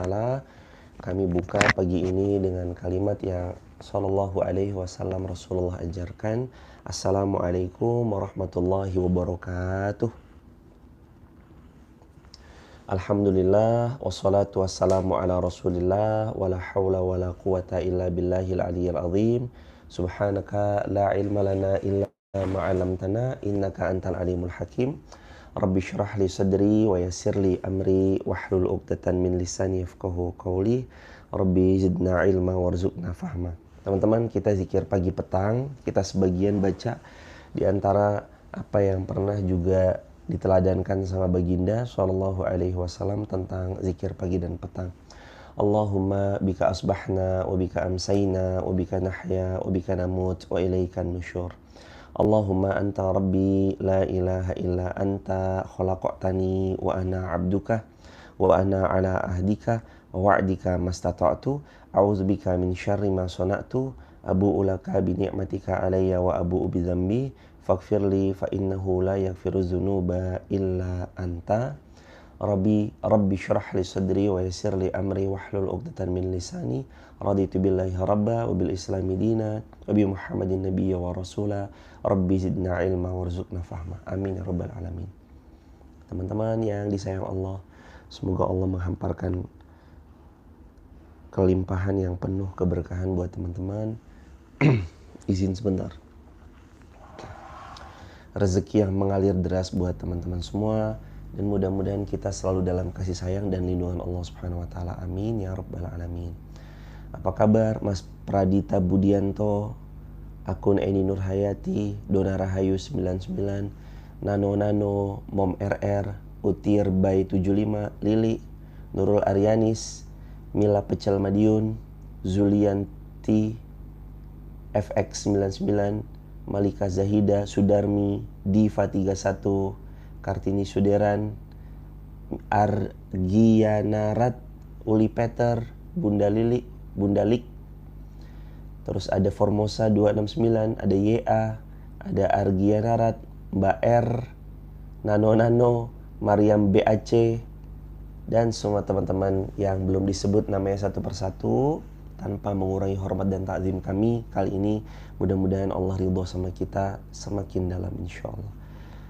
Ta'ala. Kami buka pagi ini dengan kalimat yang Sallallahu Alaihi Wasallam Rasulullah ajarkan. Assalamualaikum warahmatullahi wabarakatuh. Alhamdulillah, wassalatu wassalamu ala rasulillah, wala hawla wala quwata illa billahil aliyyil azim. Subhanaka la ilma lana illa ma'alamtana, innaka antal alimul hakim. Rabbi syrah li sadri wa yassir li amri wahlul 'uqdatan min lisani yafqahu qawli. Rabbi zidna ilma warzuqna fahma. Teman-teman, kita zikir pagi petang, kita sebagian baca di antara apa yang pernah juga diteladankan sama baginda sallallahu alaihi wasallam tentang zikir pagi dan petang. Allahumma bika asbahna wa bika amsayna wa bika nahya wa bika namut wa ilaikan nusyur. Allahumma anta rabbi la ilaha illa anta khalaqtani wa ana abduka wa ana ala ahdika wa wa'dika mastata'tu a'udzubika min syarri ma sana'tu abu'u laka bi ni'matika alayya wa abu'u bi dzambi faghfirli fa innahu la yaghfiru dzunuba illa anta. Rabbi syrah li sadri wa yassir li amri wahlul 'uqdatan min lisani. Raditu billahi rabba wa bil islami dina wa bi Muhammadin nabiyya wa rasula. Rabbi zidna ilma warzuqna fahma. Amin ya rabbal alamin. Teman-teman yang disayang Allah, semoga Allah menghamparkan kelimpahan yang penuh keberkahan buat teman-teman. Izin sebentar. Rezeki yang mengalir deras buat teman-teman semua, dan mudah-mudahan kita selalu dalam kasih sayang dan lindungan Allah Subhanahu wa taala. Amin ya rabbal alamin. Apa kabar Mas Pradita Budianto, akun Eni Nur Hayati, Dona Rahayu 99, Nano, Mom RR, Utir Bay 75, Lili, Nurul Aryanis, Mila Pecel Madiun, Zulianti, FX 99, Malika Zahida, Sudarmi, Diva 31, Kartini Suderan, Argianarat, Uli Peter, Bunda Lik, terus ada Formosa 269, ada YA, ada Argianarat, Mbak R, Nano, Mariam BAC, dan semua teman-teman yang belum disebut namanya satu persatu. Tanpa mengurangi hormat dan takzim kami, kali ini mudah-mudahan Allah ridho sama kita semakin dalam insyaallah.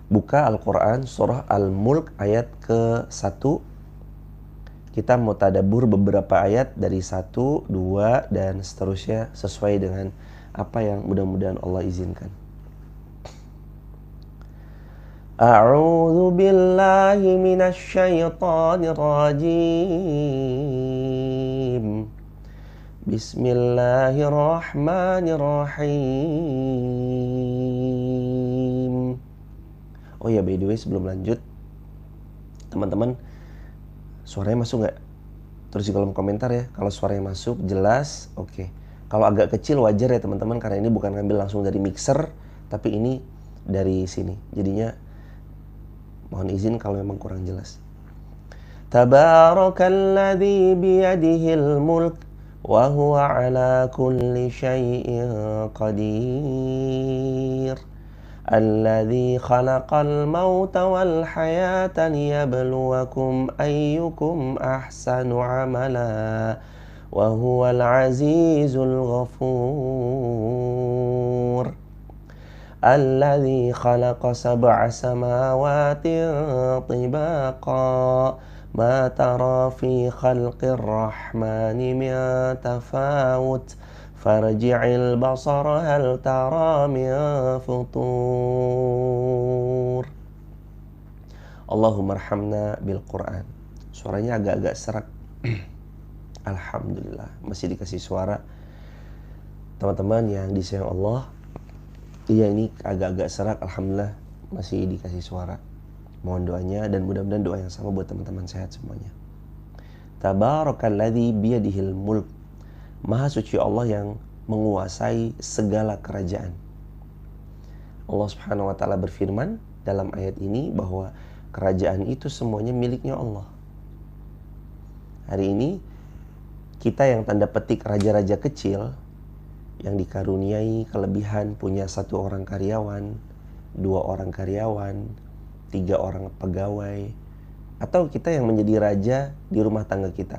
Buka Al-Quran surah Al-Mulk ayat ke-1. Kita mau tadabbur beberapa ayat dari 1, 2, dan seterusnya sesuai dengan apa yang mudah-mudahan Allah izinkan. A'udzu billahi minasy syaithanir rajim. Bismillahirrahmanirrahim. Oh ya, by the way, sebelum lanjut, teman-teman, suaranya masuk nggak? Terus di kolom komentar ya, kalau suaranya masuk, jelas, oke. Kalau agak kecil wajar ya teman-teman, karena ini bukan ngambil langsung dari mixer, tapi ini dari sini. Jadinya mohon izin kalau memang kurang jelas. Tabarakalladzi biyadihil mulk wa huwa ala kulli syai'in qadir. Alladzi khalaqal mauta wal hayata liyabluwakum ayyukum ahsanu amala wa huwal azizul ghafur. Alladzi khalaqa sab'a samawati tibaqa ma tara fi khalqir rahmani min tafawut farji'il basara hal tara min futur. Allahumma arhamna bil Qur'an. Suaranya agak-agak serak. Alhamdulillah masih dikasih suara. Teman-teman yang disayang Allah, iya ini agak-agak serak, alhamdulillah masih dikasih suara. Mohon doanya dan mudah-mudahan doa yang sama buat teman-teman sehat semuanya. Tabarakalladzi biyadihil mulk. Maha suci Allah yang menguasai segala kerajaan. Allah Subhanahu wa taala berfirman dalam ayat ini bahwa kerajaan itu semuanya miliknya Allah. Hari ini kita yang tanda petik raja-raja kecil yang dikaruniai kelebihan punya 1 orang karyawan, 2 orang karyawan, 3 orang pegawai, atau kita yang menjadi raja di rumah tangga kita.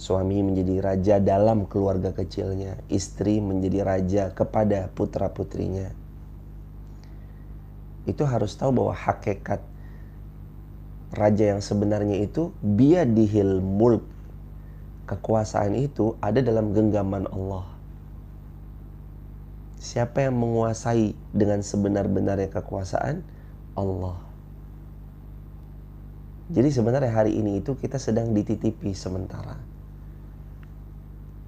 Suami menjadi raja dalam keluarga kecilnya, istri menjadi raja kepada putra-putrinya. Itu harus tahu bahwa hakikat raja yang sebenarnya itu biyadihil mulk. Kekuasaan itu ada dalam genggaman Allah. Siapa yang menguasai dengan sebenar-benarnya kekuasaan? Allah. Jadi sebenarnya hari ini itu kita sedang dititipi sementara.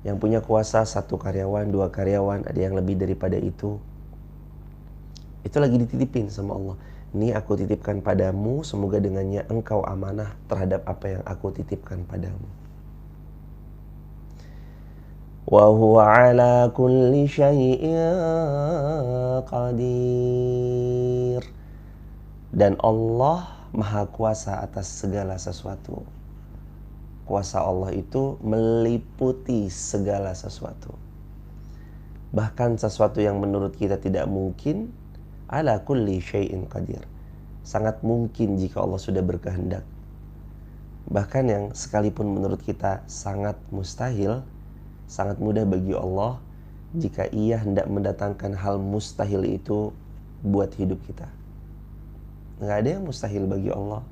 Yang punya kuasa 1 karyawan, 2 karyawan, ada yang lebih daripada itu. Itu lagi dititipin sama Allah. Ini aku titipkan padamu, semoga dengannya engkau amanah terhadap apa yang aku titipkan padamu. Wa huwa ala kulli syai'in qadir. Dan Allah Maha Kuasa atas segala sesuatu. Kuasa Allah itu meliputi segala sesuatu. Bahkan sesuatu yang menurut kita tidak mungkin, ala kulli syai'in qadir. Sangat mungkin jika Allah sudah berkehendak. Bahkan yang sekalipun menurut kita sangat mustahil, sangat mudah bagi Allah jika Ia hendak mendatangkan hal mustahil itu buat hidup kita. Nggak ada yang mustahil bagi Allah.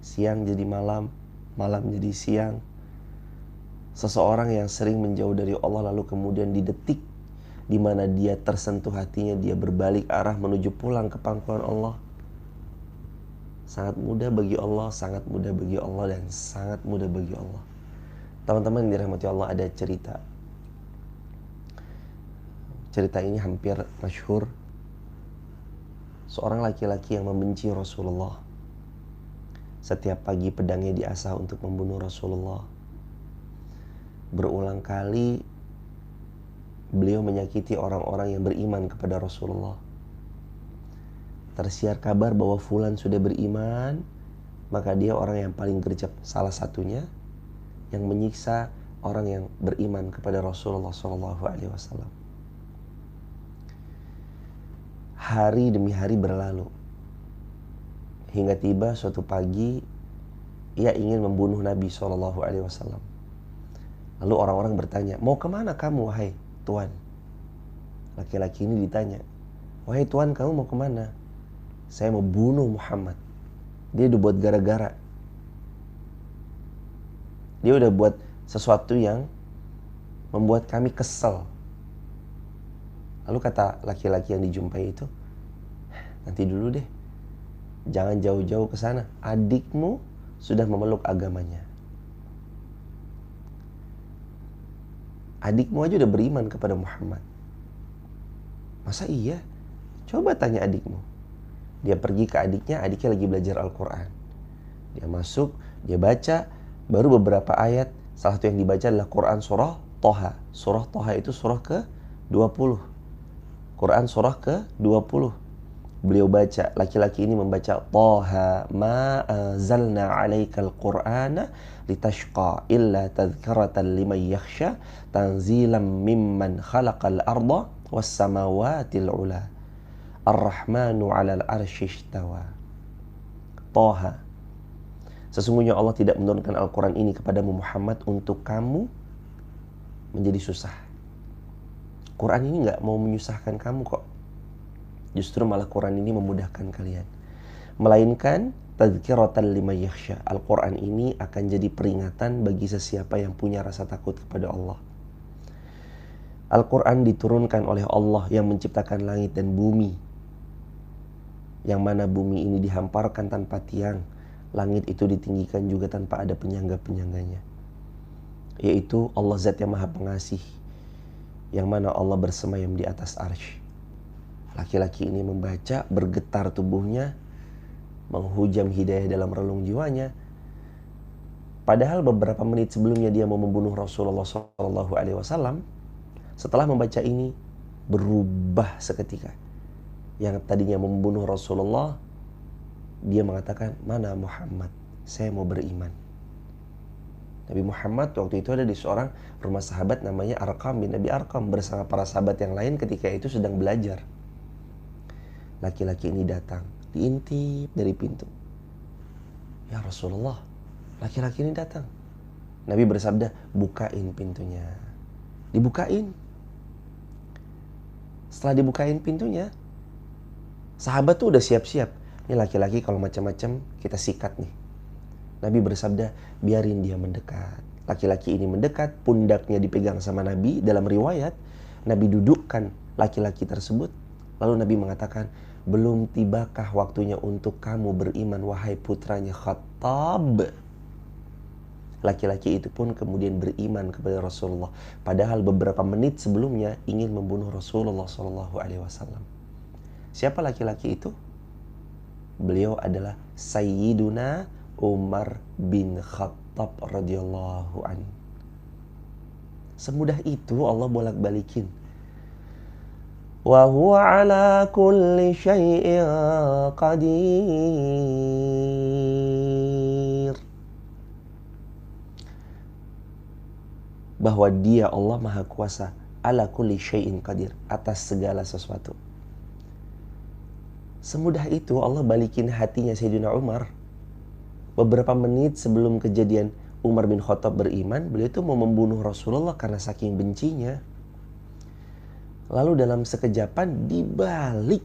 Siang jadi malam, malam jadi siang. Seseorang yang sering menjauh dari Allah lalu kemudian di detik di mana dia tersentuh hatinya, dia berbalik arah menuju pulang ke pangkuan Allah. Sangat mudah bagi Allah, sangat mudah bagi Allah, dan sangat mudah bagi Allah. Teman-teman yang dirahmati Allah, ada cerita. Cerita ini hampir masyhur. Seorang laki-laki yang membenci Rasulullah. Setiap pagi pedangnya diasah untuk membunuh Rasulullah. Berulang kali beliau menyakiti orang-orang yang beriman kepada Rasulullah. Tersiar kabar bahwa fulan sudah beriman, maka dia orang yang paling gercep. Salah satunya yang menyiksa orang yang beriman kepada Rasulullah SAW. Hari demi hari berlalu hingga tiba suatu pagi ia ingin membunuh Nabi SAW. Lalu orang-orang bertanya, mau kemana kamu wahai Tuan? Laki-laki ini ditanya, wahai Tuan, kamu mau kemana? Saya mau bunuh Muhammad. Dia udah buat gara-gara. Dia udah buat sesuatu yang membuat kami kesel. Lalu kata laki-laki yang dijumpai itu, nanti dulu deh, jangan jauh-jauh ke sana. Adikmu sudah memeluk agamanya. Adikmu aja udah beriman kepada Muhammad. Masa iya? Coba tanya adikmu. Dia pergi ke adiknya lagi belajar Al-Quran. Dia masuk, dia baca, baru beberapa ayat. Salah satu yang dibaca adalah Quran surah Toha. Surah Toha itu surah ke-20. Quran surah ke-20. Beliau baca, laki-laki ini membaca, Toha ma anzalna alaikal Qur'ana litashqa illa tadhkaratan liman yakhsha tanzilan mimman khalaqal arda was samawatil ula ar-rahmanu 'alal arsy istawa. Toha. Sesungguhnya Allah tidak menurunkan Al-Quran ini kepadamu Muhammad untuk kamu menjadi susah. Quran ini gak mau menyusahkan kamu kok. Justru malah Quran ini memudahkan kalian. Melainkan tadhkiratan liman yakhsha. Al-Quran ini akan jadi peringatan bagi sesiapa yang punya rasa takut kepada Allah. Al-Quran diturunkan oleh Allah yang menciptakan langit dan bumi. Yang mana bumi ini dihamparkan tanpa tiang. Langit itu ditinggikan juga tanpa ada penyangga-penyangganya. Yaitu Allah Zat yang Maha Pengasih, yang mana Allah bersemayam di atas arsy. Laki-laki ini membaca, bergetar tubuhnya, menghujam hidayah dalam relung jiwanya. Padahal beberapa menit sebelumnya dia mau membunuh Rasulullah SAW. Setelah membaca ini, berubah seketika. Yang tadinya membunuh Rasulullah, dia mengatakan, mana Muhammad? Saya mau beriman. Nabi Muhammad waktu itu ada di seorang rumah sahabat namanya Arqam bin Abi Arqam bersama para sahabat yang lain ketika itu sedang belajar. Laki-laki ini datang, diintip dari pintu. Ya Rasulullah, laki-laki ini datang. Nabi bersabda, bukain pintunya. Dibukain. Setelah dibukain pintunya, sahabat tuh udah siap-siap. Ini laki-laki kalau macam-macam kita sikat nih. Nabi bersabda, biarin dia mendekat. Laki-laki ini mendekat, pundaknya dipegang sama Nabi. Dalam riwayat, Nabi dudukkan laki-laki tersebut. Lalu Nabi mengatakan, belum tibakah waktunya untuk kamu beriman, wahai putranya Khattab? Laki-laki itu pun kemudian beriman kepada Rasulullah. Padahal beberapa menit sebelumnya ingin membunuh Rasulullah SAW. Siapa laki-laki itu? Beliau adalah Sayyiduna Umar bin Khattab radhiyallahu anhu. Semudah itu Allah bolak-balikin. Wa huwa ala kulli syai'in qadir. Bahwa dia Allah Maha Kuasa, ala kulli syai'in qadir, atas segala sesuatu. Semudah itu Allah balikin hatinya Sayyidina Umar. Beberapa menit sebelum kejadian Umar bin Khattab beriman, beliau itu mau membunuh Rasulullah karena saking bencinya. Lalu dalam sekejapan dibalik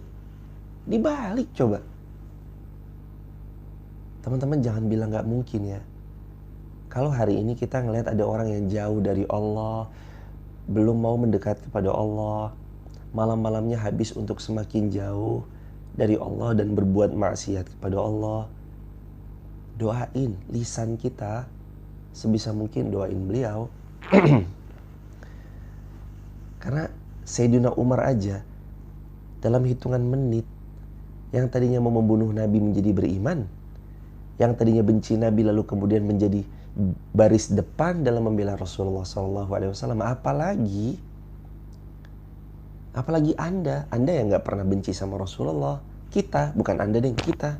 coba. Teman-teman jangan bilang gak mungkin ya. Kalau hari ini kita ngelihat ada orang yang jauh dari Allah, belum mau mendekat kepada Allah, malam-malamnya habis untuk semakin jauh dari Allah dan berbuat maksiat kepada Allah. Doain lisan kita, sebisa mungkin doain beliau. Karena Sayyidina Umar aja dalam hitungan menit, yang tadinya mau membunuh Nabi menjadi beriman, yang tadinya benci Nabi lalu kemudian menjadi baris depan dalam membela Rasulullah SAW. Apalagi Anda yang nggak pernah benci sama Rasulullah. Kita, bukan Anda deh, kita.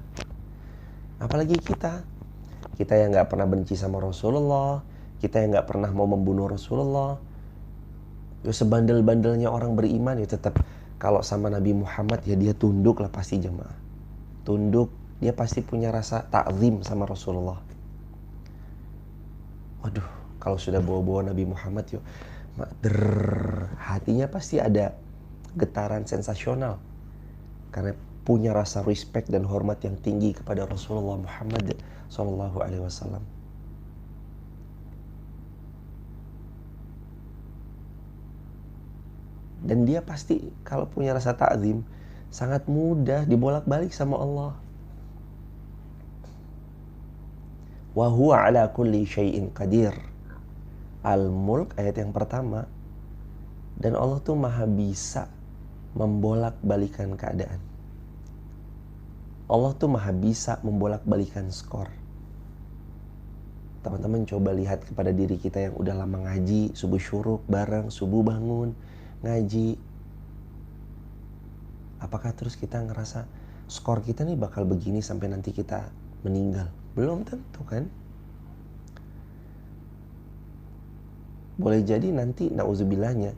Apalagi kita yang nggak pernah benci sama Rasulullah, kita yang nggak pernah mau membunuh Rasulullah. Ya sebandel-bandelnya orang beriman ya tetap kalau sama Nabi Muhammad ya dia tunduk lah pasti jemaah. Tunduk, dia pasti punya rasa ta'zim sama Rasulullah. Waduh, kalau sudah bawa-bawa Nabi Muhammad yuk, hatinya pasti ada getaran sensasional. Karena punya rasa respect dan hormat yang tinggi kepada Rasulullah Muhammad SAW. Dan dia pasti kalau punya rasa ta'zim, sangat mudah dibolak-balik sama Allah. Wa huwa ala kulli syai'in qadir. Al-Mulk ayat yang pertama. Dan Allah tuh maha bisa membolak-balikan keadaan. Allah tuh maha bisa membolak-balikan skor. Teman-teman coba lihat kepada diri kita yang udah lama ngaji, subuh syuruk bareng, subuh bangun, ngaji. Apakah terus kita ngerasa skor kita nih bakal begini sampai nanti kita meninggal? Belum tentu kan? Boleh jadi nanti na'udzubillahnya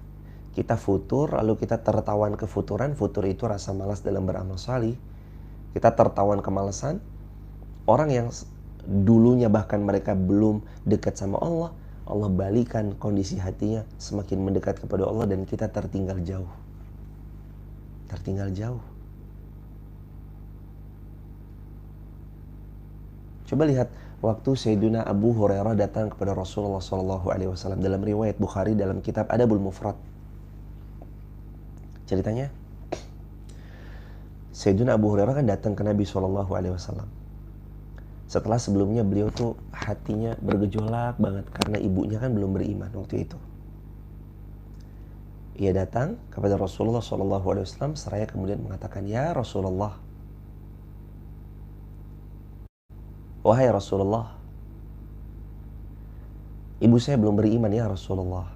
kita futur lalu kita tertawan kefuturan. Futur itu rasa malas dalam beramal salih. Kita tertawan kemalasan. Orang yang dulunya bahkan mereka belum dekat sama Allah, Allah balikan kondisi hatinya semakin mendekat kepada Allah dan kita tertinggal jauh. Tertinggal jauh. Coba lihat waktu Sayyidina Abu Hurairah datang kepada Rasulullah SAW dalam riwayat Bukhari dalam kitab Adabul Mufrad. Ceritanya, Sayyidina Abu Hurairah kan datang ke Nabi SAW. Setelah sebelumnya beliau tuh hatinya bergejolak banget karena ibunya kan belum beriman waktu itu. Ia datang kepada Rasulullah SAW seraya kemudian mengatakan, ya Rasulullah, wahai Rasulullah, ibu saya belum beriman ya Rasulullah.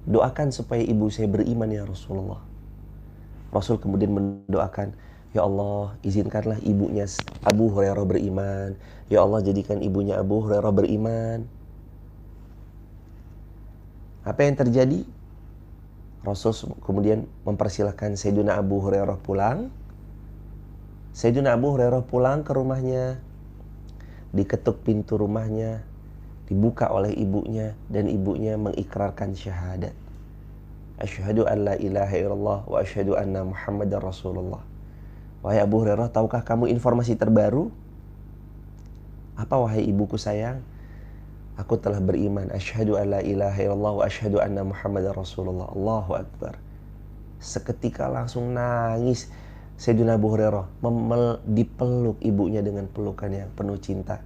Doakan supaya ibu saya beriman ya Rasulullah. Rasul kemudian mendoakan, ya Allah, izinkanlah ibunya Abu Hurairah beriman. Ya Allah, jadikan ibunya Abu Hurairah beriman. Apa yang terjadi? Rasul kemudian mempersilahkan Sayyidina Abu Hurairah pulang. Sayyidina Abu Hurairah pulang ke rumahnya. Diketuk pintu rumahnya. dibuka oleh ibunya dan ibunya mengikrarkan syahadat. Asyhadu an la ilaha illallah wa asyhadu anna Muhammadar Rasulullah. Wahai Abu Hurairah, tahukah kamu informasi terbaru? Apa wahai ibuku sayang? Aku telah beriman. Asyhadu an la ilaha illallah wa asyhadu anna Muhammadar Rasulullah. Allahu Akbar. Seketika langsung nangis Sayyidina Abu Hurairah, dipeluk ibunya dengan pelukan yang penuh cinta.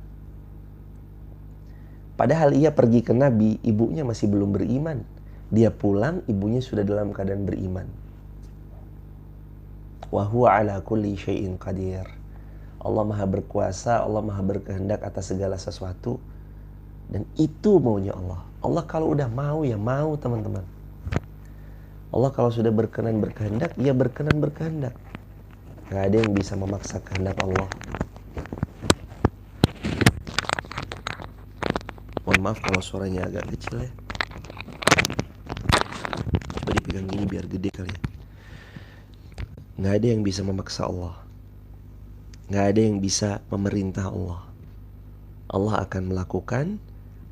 Padahal ia pergi ke Nabi, ibunya masih belum beriman. Dia pulang, ibunya sudah dalam keadaan beriman. Wa huwa ala kulli syai'in qadir. Allah Maha berkuasa, Allah Maha berkehendak atas segala sesuatu. Dan itu maunya Allah. Allah kalau udah mau ya mau, teman-teman. Allah kalau sudah berkehendak, ya berkehendak. Gak ada yang bisa memaksa kehendak Allah. Mohon maaf kalau suaranya agak kecil ya. Coba dipegang gini biar gede kali ya. Gak ada yang bisa memaksa Allah. Gak ada yang bisa memerintah Allah. Allah akan melakukan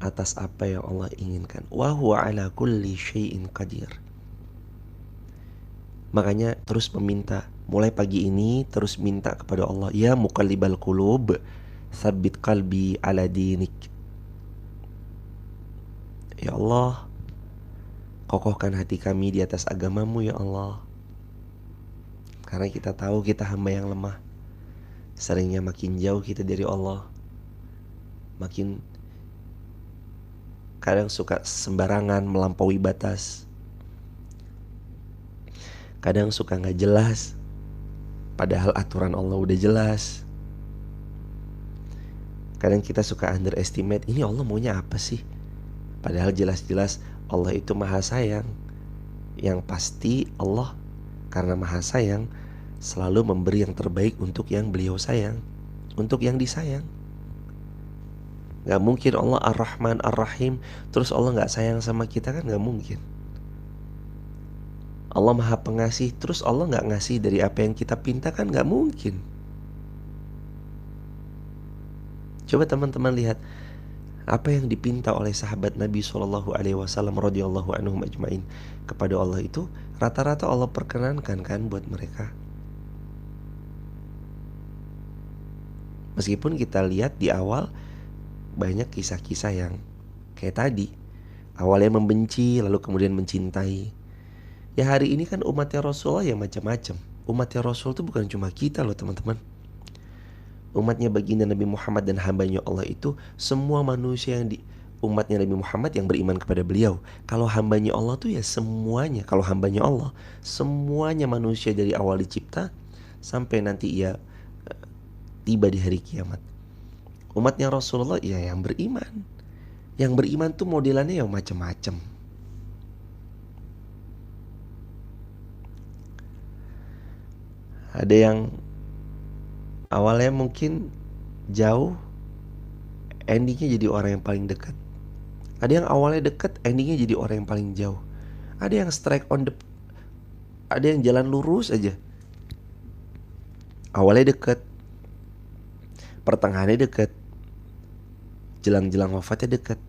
atas apa yang Allah inginkan. Wa huwa ala kulli syai'in qadir. Makanya terus meminta. Mulai pagi ini terus minta kepada Allah. Ya muqallibal qulub, tsabbit qalbi ala dinik. Ya Allah, kokohkan hati kami di atas agamamu ya Allah. Karena kita tahu kita hamba yang lemah. Seringnya makin jauh kita dari Allah. Makin kadang suka sembarangan melampaui batas. Kadang suka gak jelas, padahal aturan Allah udah jelas. Kadang kita suka underestimate, ini Allah maunya apa sih? Padahal jelas-jelas Allah itu maha sayang. Yang pasti Allah karena maha sayang selalu memberi yang terbaik untuk yang beliau sayang, untuk yang disayang. Gak mungkin Allah Ar-Rahman Ar-Rahim terus Allah gak sayang sama kita, kan gak mungkin. Allah Maha Pengasih terus Allah gak ngasih dari apa yang kita pinta, kan gak mungkin. Coba teman-teman lihat apa yang dipinta oleh sahabat Nabi SAW radhiyallahu anhum ajmain kepada Allah itu rata-rata Allah perkenankan kan buat mereka. Meskipun kita lihat di awal banyak kisah-kisah yang kayak tadi, awalnya membenci lalu kemudian mencintai. Ya hari ini kan umatnya Rasulullah ya macam-macam. Umatnya Rasul itu bukan cuma kita loh teman-teman. Umatnya baginda Nabi Muhammad dan hambanya Allah itu semua manusia yang umatnya Nabi Muhammad yang beriman kepada beliau. Kalau hambanya Allah tuh ya semuanya. Kalau hambanya Allah semuanya manusia dari awal dicipta sampai nanti ia tiba di hari kiamat. Umatnya Rasulullah ya yang beriman. Yang beriman tuh modelannya ya macam-macam. Ada yang awalnya mungkin jauh, endingnya jadi orang yang paling dekat. Ada yang awalnya dekat, endingnya jadi orang yang paling jauh. Ada yang strike on the, ada yang jalan lurus aja. Awalnya dekat, pertengahannya dekat, jelang-jelang wafatnya dekat.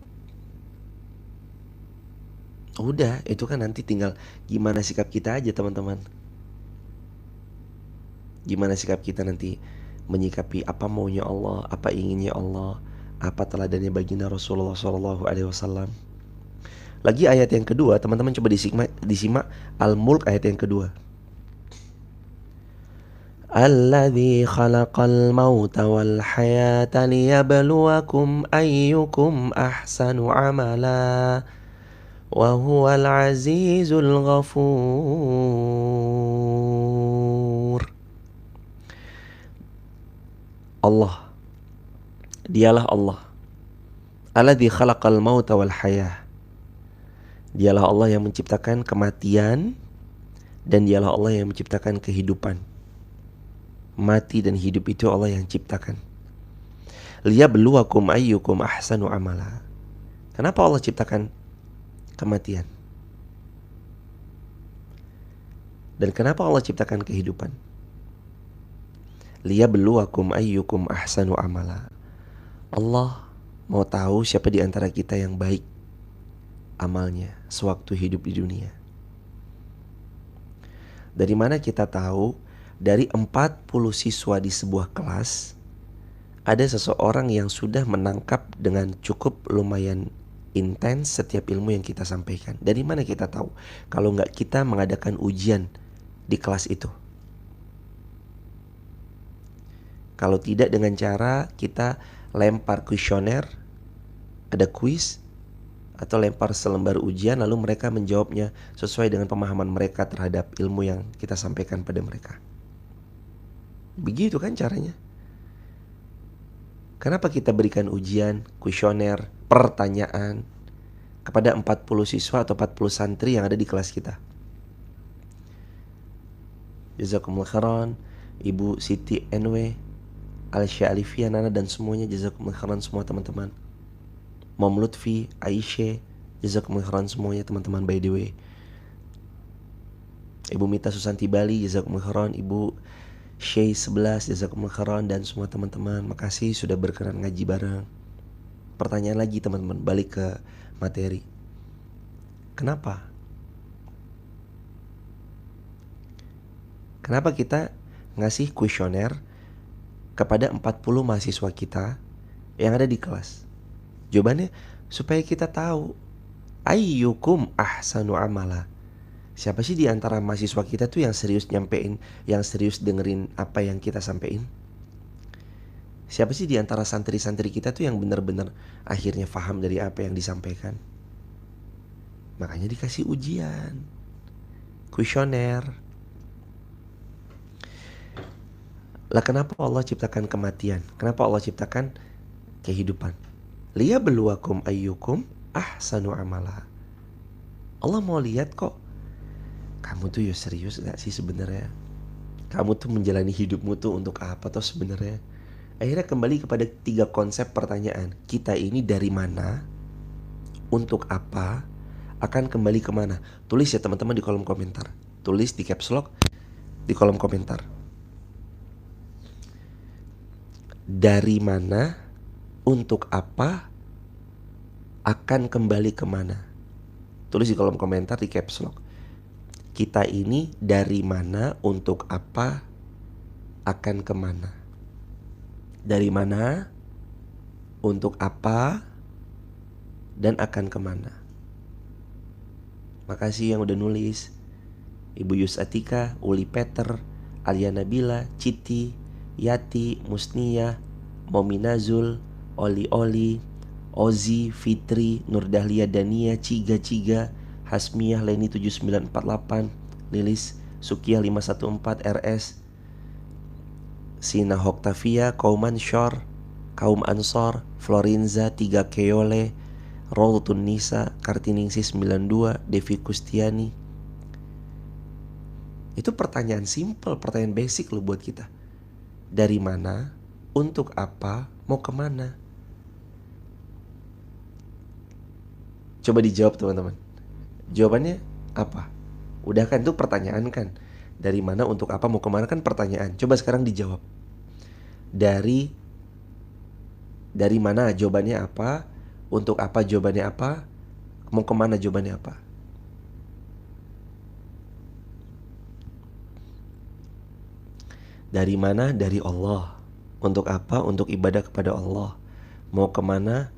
Udah, itu kan nanti tinggal gimana sikap kita aja teman-teman. Gimana sikap kita nanti menyikapi apa maunya Allah, apa inginnya Allah, apa teladannya baginda Rasulullah SAW. Lagi ayat yang kedua, teman-teman coba disimak Al-Mulk ayat yang kedua. Alladzi khalaqal mauta wal hayata liyabluwakum ayyukum ahsanu amala wa huwal azizul ghafur. Allah, dialah Allah. Alladzi khalaqal mauta wal hayah. Dialah Allah yang menciptakan kematian dan dialah Allah yang menciptakan kehidupan. Mati dan hidup itu Allah yang ciptakan. Liyabluwakum ayyukum ahsanu amala. Kenapa Allah ciptakan kematian? Dan kenapa Allah ciptakan kehidupan? Liyabluwakum ayyukum ahsanu amala. Allah mau tahu siapa di antara kita yang baik amalnya sewaktu hidup di dunia? Dari mana kita tahu dari 40 siswa di sebuah kelas ada seseorang yang sudah menangkap dengan cukup lumayan intens setiap ilmu yang kita sampaikan? Dari mana kita tahu kalau nggak kita mengadakan ujian di kelas itu? Kalau tidak dengan cara kita lempar kuesioner, ada kuis, atau lempar selembar ujian lalu mereka menjawabnya sesuai dengan pemahaman mereka terhadap ilmu yang kita sampaikan pada mereka. Begitu kan caranya? Kenapa kita berikan ujian, kuesioner, pertanyaan kepada 40 siswa atau 40 santri yang ada di kelas kita? Jazakumullah khairan, Ibu Siti NW, Alsya Alifia, Nana dan semuanya, jazakumullah khairan semua teman-teman. Mom Lutfi, Aisyah, jazakumullah khairan semuanya teman-teman by the way. Ibu Mita Susanti Bali, jazakumullah khairan. Ibu Syekh 11, jazakumullah khairan. Dan semua teman-teman, makasih sudah berkenan ngaji bareng. Pertanyaan lagi teman-teman, balik ke materi. Kenapa kita ngasih kuesioner kepada 40 mahasiswa kita yang ada di kelas? Jawabannya supaya kita tahu ayyukum ahsanu amala. Siapa sih di antara mahasiswa kita tuh yang serius nyampein, yang serius dengerin apa yang kita sampein? Siapa sih di antara santri-santri kita tuh yang benar-benar akhirnya paham dari apa yang disampaikan? Makanya dikasih ujian, kuesioner. Lah kenapa Allah ciptakan kematian? Kenapa Allah ciptakan kehidupan? Liyabluwakum ayyukum ahsanu amala. Allah mau lihat kok kamu tuh ya serius gak sih sebenarnya? Kamu tuh menjalani hidupmu tuh untuk apa tuh sebenarnya? Akhirnya kembali kepada 3 konsep pertanyaan. Kita ini dari mana? Untuk apa? Akan kembali kemana? Tulis ya teman-teman di kolom komentar. Tulis di caps lock di kolom komentar. Dari mana? Untuk apa? Akan kembali kemana? Tulis di kolom komentar di caps lock. Kita ini dari mana, untuk apa, akan kemana? Dari mana, untuk apa, dan akan kemana? Makasih yang udah nulis. Ibu Yus Atika, Uli Peter, Alia Nabila, Citi, Yati, Musnia, Momi Nazul, Oli, Ozi, Fitri, Nur Dahlia Dania, Ciga, Hasmiyah, Leni 7948, Lilis, Sukiah 514, RS, Sina Hoktavia, Kauman Shor, Kaum Ansor, Florinza, 3 Keole, Roltun Nisa, Kartiningsih 92, Devi Kustiani. Itu pertanyaan simple, pertanyaan basic loh buat kita. Dari mana, untuk apa, mau kemana? Coba dijawab teman-teman. Jawabannya apa? Udah kan, itu pertanyaan kan. Dari mana, untuk apa, mau kemana kan pertanyaan. Coba sekarang dijawab. Dari mana jawabannya apa? Untuk apa jawabannya apa? Mau kemana jawabannya apa? Dari mana? Dari Allah. Untuk apa? Untuk ibadah kepada Allah. Mau kemana?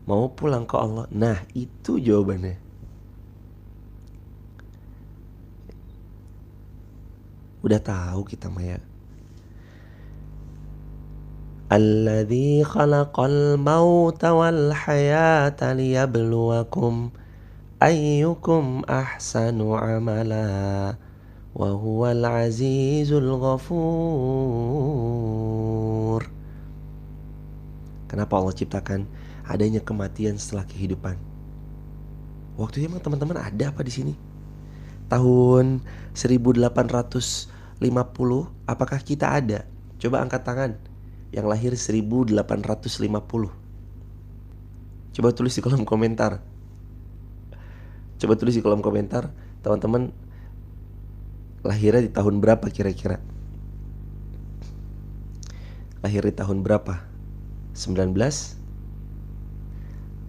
Mau pulang ke Allah. Nah itu jawabannya. Udah tahu kita Maya. Alladzi khalaqal mauta wal hayata liyabluwakum ayyukum ahsanu amala wa huwal azizul ghafur. Kenapa Allah ciptakan adanya kematian setelah kehidupan? Waktunya emang teman-teman ada apa di sini? Tahun 1850 apakah kita ada? Coba angkat tangan yang lahir 1850. Coba tulis di kolom komentar. Teman-teman lahirnya di tahun berapa kira-kira? Lahir di tahun berapa? 19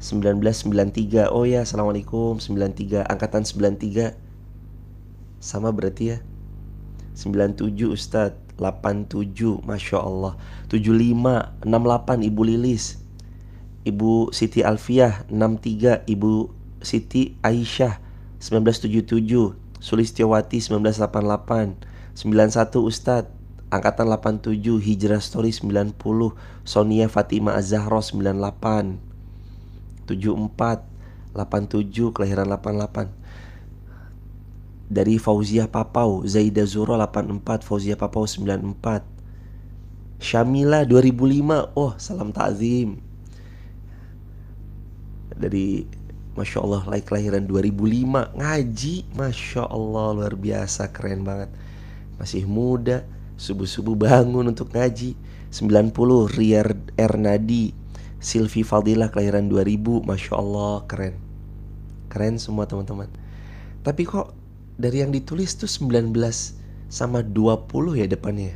1993. Oh ya, assalamualaikum. 93, angkatan 93. Sama berarti ya. 97 Ustadz. 87, Masya Allah. 75, 68 Ibu Lilis. Ibu Siti Alfiah. 63 Ibu Siti Aisyah. 1977 Sulistiowati. 1988. 91 Ustadz, angkatan 87, Hijrah Story 90, Sonia Fatima Az-Zahra 98. 74, 87, kelahiran 88. Dari Fauziah Papau, Zaida Zuro 84, Fauziah Papau 94. Syamila 2005. Oh, salam takzim. Dari Masya Allah, kelahiran 2005. Ngaji, Masya Allah, luar biasa, keren banget. Masih muda, subuh-subuh bangun untuk ngaji. 90, Ria Ernadi, Silvi Fadilah, kelahiran 2000. Masya Allah, keren. Keren semua teman-teman. Tapi kok dari yang ditulis tuh 19 sama 20 ya depannya.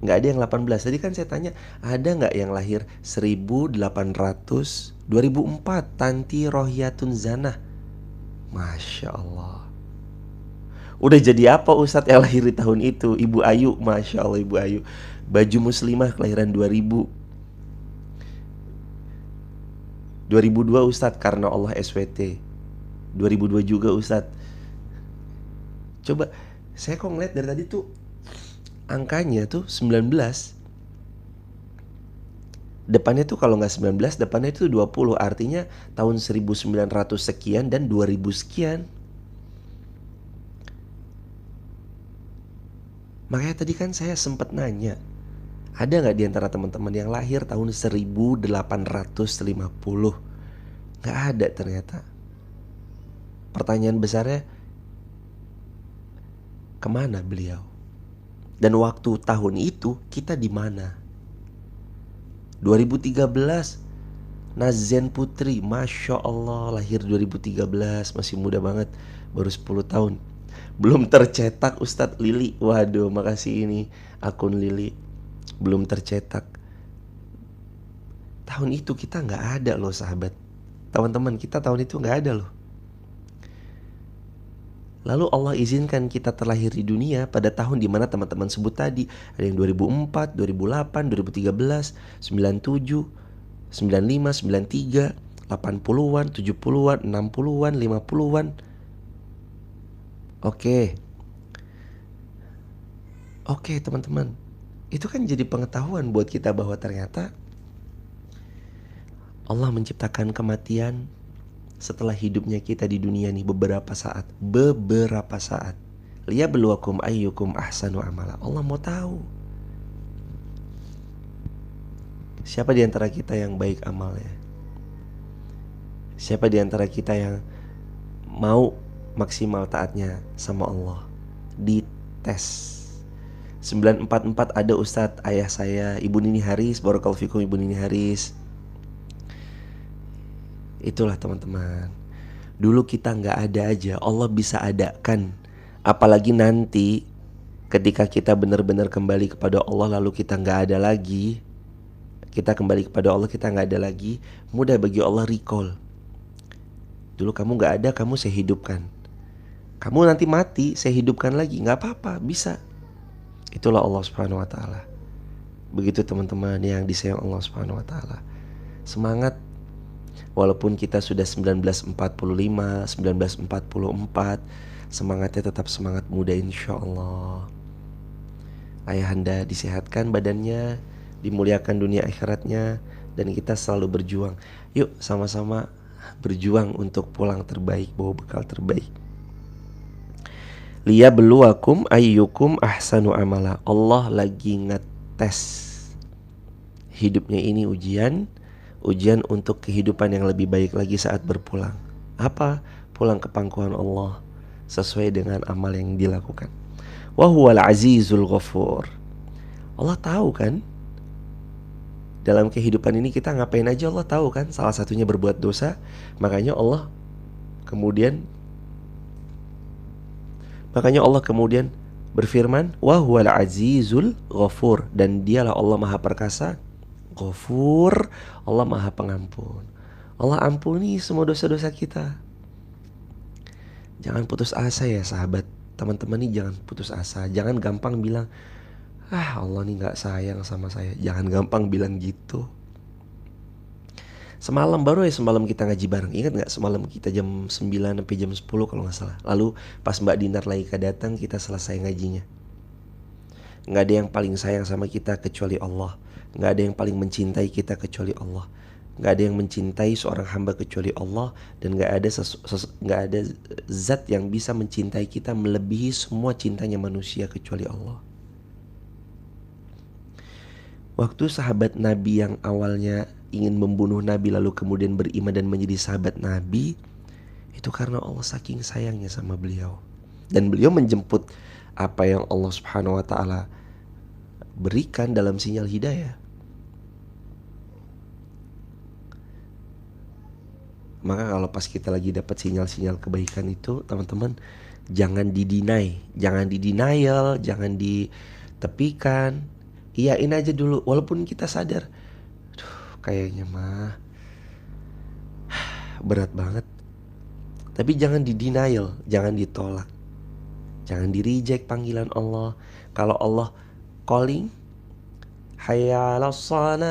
Nggak ada yang 18. Tadi kan saya tanya, ada nggak yang lahir 1800, 2004, Tanti Rohiyatun Zanah. Masya Allah. Udah jadi apa Ustadz yang lahir di tahun itu? Ibu Ayu, Masya Allah, Ibu Ayu. Baju Muslimah, kelahiran 2000. 2002 Ustadz, Karena Allah SWT. 2002 juga Ustadz. Coba, saya kok ngeliat dari tadi tuh angkanya tuh 19. Depannya tuh kalau nggak 19, depannya itu 20. Artinya tahun 1900 sekian dan 2000 sekian. Makanya tadi kan saya sempat nanya, ada nggak di antara teman-teman yang lahir tahun 1850? Nggak ada ternyata. Pertanyaan besarnya, kemana beliau? Dan waktu tahun itu kita di mana? 2013, Nazen Putri, Masya Allah, lahir 2013, masih muda banget, baru 10 tahun. Belum tercetak Ustadz. Lili, waduh, makasih ini akun Lili. Belum tercetak. Tahun itu kita nggak ada loh sahabat. Teman-teman, kita tahun itu nggak ada loh. Lalu Allah izinkan kita terlahir di dunia pada tahun dimana teman-teman sebut tadi. Ada yang 2004, 2008, 2013, 97, 95, 93, 80-an, 70-an, 60-an, 50-an. Oke teman-teman, itu kan jadi pengetahuan buat kita bahwa ternyata Allah menciptakan kematian setelah hidupnya kita di dunia nih beberapa saat. Liyabluwakum ayyukum ahsanu amala. Allah mau tahu siapa di antara kita yang baik amalnya, siapa di antara kita yang mau maksimal taatnya sama Allah. Dites. 944 ada Ustadz, ayah saya, Ibu Nini Haris. Barakallahu fikum Ibu Nini Haris. Itulah teman-teman, dulu kita nggak ada aja, Allah bisa adakan. Apalagi nanti ketika kita benar-benar kembali kepada Allah, lalu kita nggak ada lagi, kita kembali kepada Allah, kita nggak ada lagi, mudah bagi Allah recall. Dulu kamu nggak ada, kamu saya hidupkan. Kamu nanti mati, saya hidupkan lagi, nggak apa-apa, bisa. Itulah Allah Subhanahu Wa Taala. Begitu teman-teman yang disayang Allah Subhanahu Wa Taala. Semangat. Walaupun kita sudah 1945, 1944, semangatnya tetap semangat muda insya Allah. Ayahanda disehatkan badannya, dimuliakan dunia akhiratnya, dan kita selalu berjuang. Yuk sama-sama berjuang untuk pulang terbaik, bawa bekal terbaik. Liyabluwakum ayyukum ahsanu amala. Allah lagi ngetes. Hidupnya ini ujian untuk kehidupan yang lebih baik lagi saat berpulang. Apa? Pulang ke pangkuan Allah sesuai dengan amal yang dilakukan. Wa huwal azizul ghafur. Allah tahu kan, dalam kehidupan ini kita ngapain aja Allah tahu kan. Salah satunya berbuat dosa. Makanya Allah kemudian berfirman, wa huwal azizul ghafur, dan dialah Allah Maha Perkasa, Ghafur, Allah Maha Pengampun. Allah ampuni semua dosa-dosa kita. Jangan putus asa ya sahabat. Teman-teman nih jangan putus asa. Jangan gampang bilang, Allah nih gak sayang sama saya. Jangan gampang bilang gitu. Semalam semalam kita ngaji bareng. Ingat gak semalam kita jam 9 sampai jam 10 kalau gak salah. Lalu pas Mbak Dinar Laika datang, kita selesai ngajinya. Gak ada yang paling sayang sama kita kecuali Allah. Gak ada yang paling mencintai kita kecuali Allah. Gak ada yang mencintai seorang hamba kecuali Allah. Dan gak ada zat yang bisa mencintai kita melebihi semua cintanya manusia kecuali Allah. Waktu sahabat Nabi yang awalnya ingin membunuh Nabi lalu kemudian beriman dan menjadi sahabat Nabi, itu karena Allah saking sayangnya sama beliau. Dan beliau menjemput apa yang Allah Subhanahu wa ta'ala berikan dalam sinyal hidayah. Maka kalau pas kita lagi dapat sinyal-sinyal kebaikan itu, teman-teman, jangan di-deny, jangan di-denial, jangan ditepikan. Iyain aja dulu, walaupun kita sadar, kayaknya mah berat banget. Tapi jangan di-denial, jangan ditolak, jangan di-reject panggilan Allah. Kalau Allah calling, hayya 'alas shalah.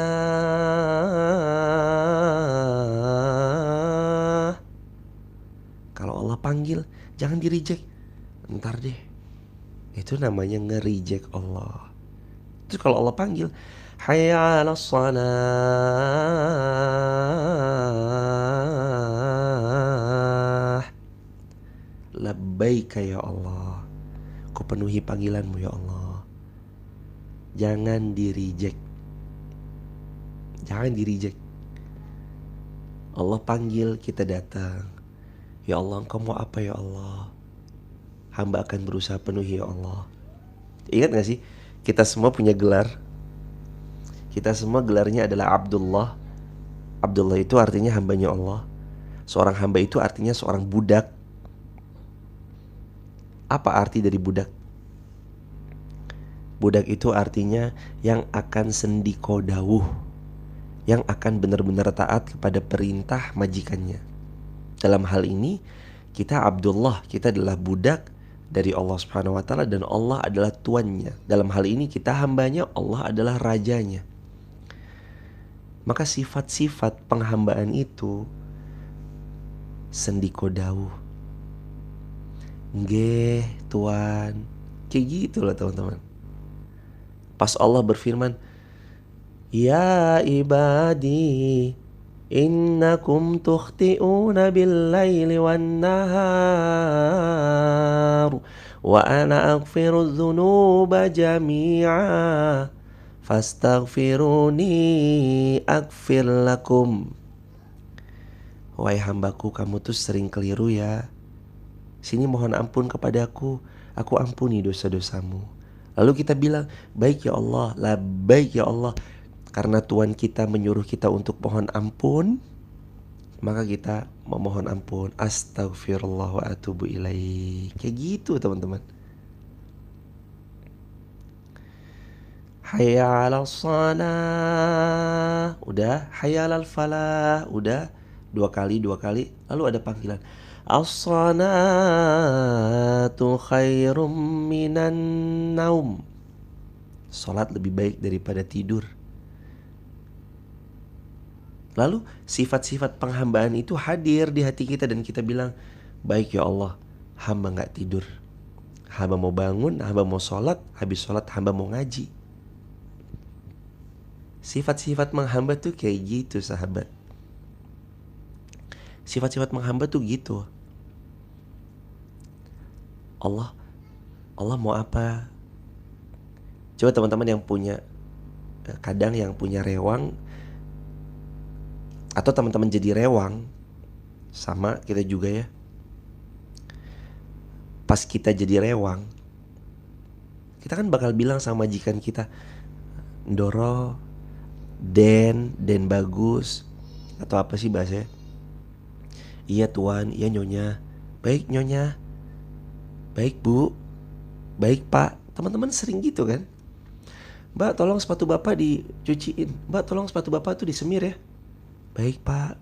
Kalau Allah panggil, jangan di-reject. Ntar deh. Itu namanya nge-reject Allah. Terus kalau Allah panggil, hayya 'alas shalah. Labbaika ya Allah. Ku penuhi panggilanmu ya Allah. Jangan di-reject. Jangan di-reject. Allah panggil, kita datang. Ya Allah, Engkau mau apa ya Allah? Hamba akan berusaha penuhi ya Allah. Ingat gak sih? Kita semua punya gelar. Kita semua gelarnya adalah Abdullah. Abdullah itu artinya hambanya Allah. Seorang hamba itu artinya seorang budak. Apa arti dari budak? Budak itu artinya yang akan sendiko dawuh, yang akan benar-benar taat kepada perintah majikannya. Dalam hal ini kita Abdullah, kita adalah budak dari Allah Subhanahu wa ta'ala, dan Allah adalah tuannya. Dalam hal ini kita hambanya, Allah adalah rajanya. Maka sifat-sifat penghambaan itu sendiko dawuh, nggih Tuan, kayak gitu loh teman-teman. Pas Allah berfirman, ya ibadi innakum tukhti'una bil-laili wan-nahar wa ana aghfiru dzunuba jami'a fastaghfiruni aghfir lakum. Wahai hambaku, kamu tuh sering keliru ya. Sini mohon ampun kepadaku, aku ampuni dosa-dosamu. Lalu kita bilang, baik ya Allah, labbaik ya Allah. Karena Tuhan kita menyuruh kita untuk mohon ampun, maka kita memohon ampun. Astaghfirullah wa atubu ilaih. Kayak gitu teman-teman. Hayya 'alas shalah. Udah. Hayya 'alal falah. Udah. Dua kali. Lalu ada panggilan, as-salatu khairum minan naum. Salat lebih baik daripada tidur. Lalu sifat-sifat penghambaan itu hadir di hati kita dan kita bilang, baik ya Allah, hamba gak tidur. Hamba mau bangun, hamba mau sholat, habis sholat hamba mau ngaji. Sifat-sifat menghamba tuh kayak gitu sahabat. Sifat-sifat menghamba tuh gitu. Allah mau apa? Coba teman-teman yang punya, kadang yang punya rewang, atau teman-teman jadi rewang, sama kita juga ya. Pas kita jadi rewang, kita kan bakal bilang sama majikan kita, Ndoro, Den bagus, atau apa sih bahasanya? Iya Tuan, iya Nyonya. Baik Nyonya. Baik Bu. Baik Pak. Teman-teman sering gitu kan? Mbak tolong sepatu Bapak dicuciin. Mbak tolong sepatu Bapak tuh disemir ya. Baik Pak.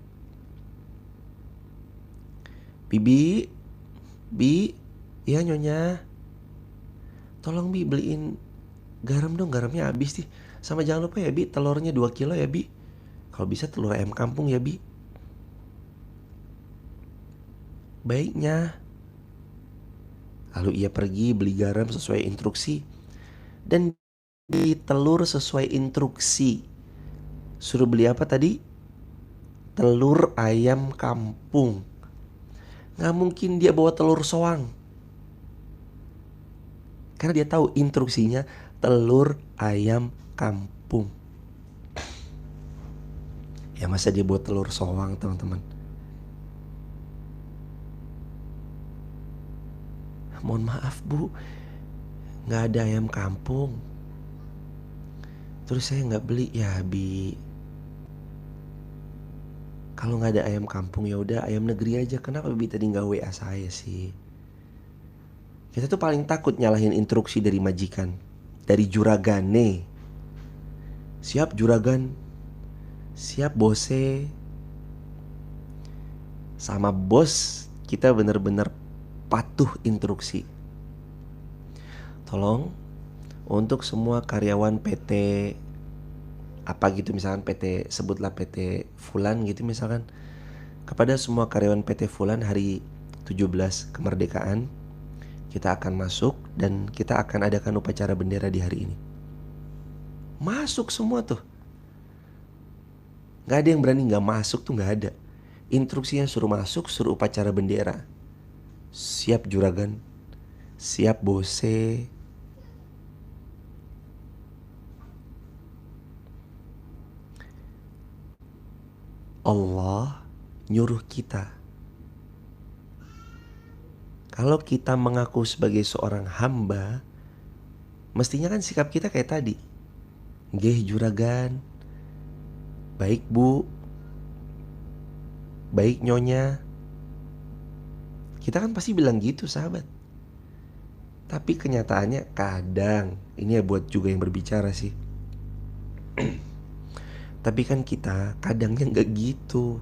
Bibi, Bi, ya nyonya, tolong Bi beliin garam dong, garamnya habis nih. Sama jangan lupa ya Bi, telurnya 2 kilo ya Bi. Kalau bisa telur ayam kampung ya Bi. Baiknya. Lalu ia pergi beli garam sesuai instruksi. Dan beli telur sesuai instruksi. Suruh beli apa tadi? Telur ayam kampung. Gak mungkin dia bawa telur soang. Karena dia tahu instruksinya telur ayam kampung. Ya masa dia bawa telur soang, teman-teman? Mohon maaf Bu, gak ada ayam kampung. Terus saya gak beli. Ya Bi, kalau gak ada ayam kampung ya udah ayam negeri aja. Kenapa Bi tadi gak WA saya sih? Kita tuh paling takut nyalahin instruksi dari majikan, dari juragane. Siap juragan, siap bose. Sama bos kita bener-bener patuh instruksi. Tolong untuk semua karyawan PT apa gitu, misalkan PT, sebutlah PT Fulan gitu misalkan. Kepada semua karyawan PT Fulan hari 17 kemerdekaan, kita akan masuk dan kita akan adakan upacara bendera di hari ini. Masuk semua tuh. Gak ada yang berani gak masuk tuh, gak ada. Instruksinya suruh masuk, suruh upacara bendera. Siap juragan, siap bose. Allah nyuruh kita. Kalau kita mengaku sebagai seorang hamba, mestinya kan sikap kita kayak tadi. Nggih juragan, baik Bu, baik nyonya. Kita kan pasti bilang gitu sahabat. Tapi kenyataannya kadang, ini ya buat juga yang berbicara sih. Tapi kan kita kadangnya gak gitu.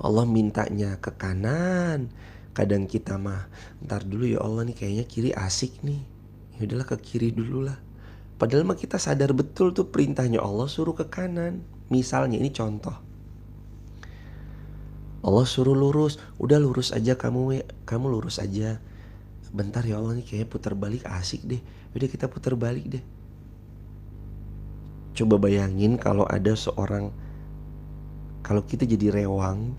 Allah mintanya ke kanan, kadang kita mah ntar dulu ya Allah nih kayaknya kiri asik nih, ya udahlah ke kiri dulu lah. Padahal mah kita sadar betul tuh perintahnya Allah suruh ke kanan. Misalnya ini contoh, Allah suruh lurus, udah lurus aja kamu lurus aja. Bentar ya Allah nih kayaknya putar balik asik deh, udah kita putar balik deh. Coba bayangin kalau ada seorang, kalau kita jadi rewang,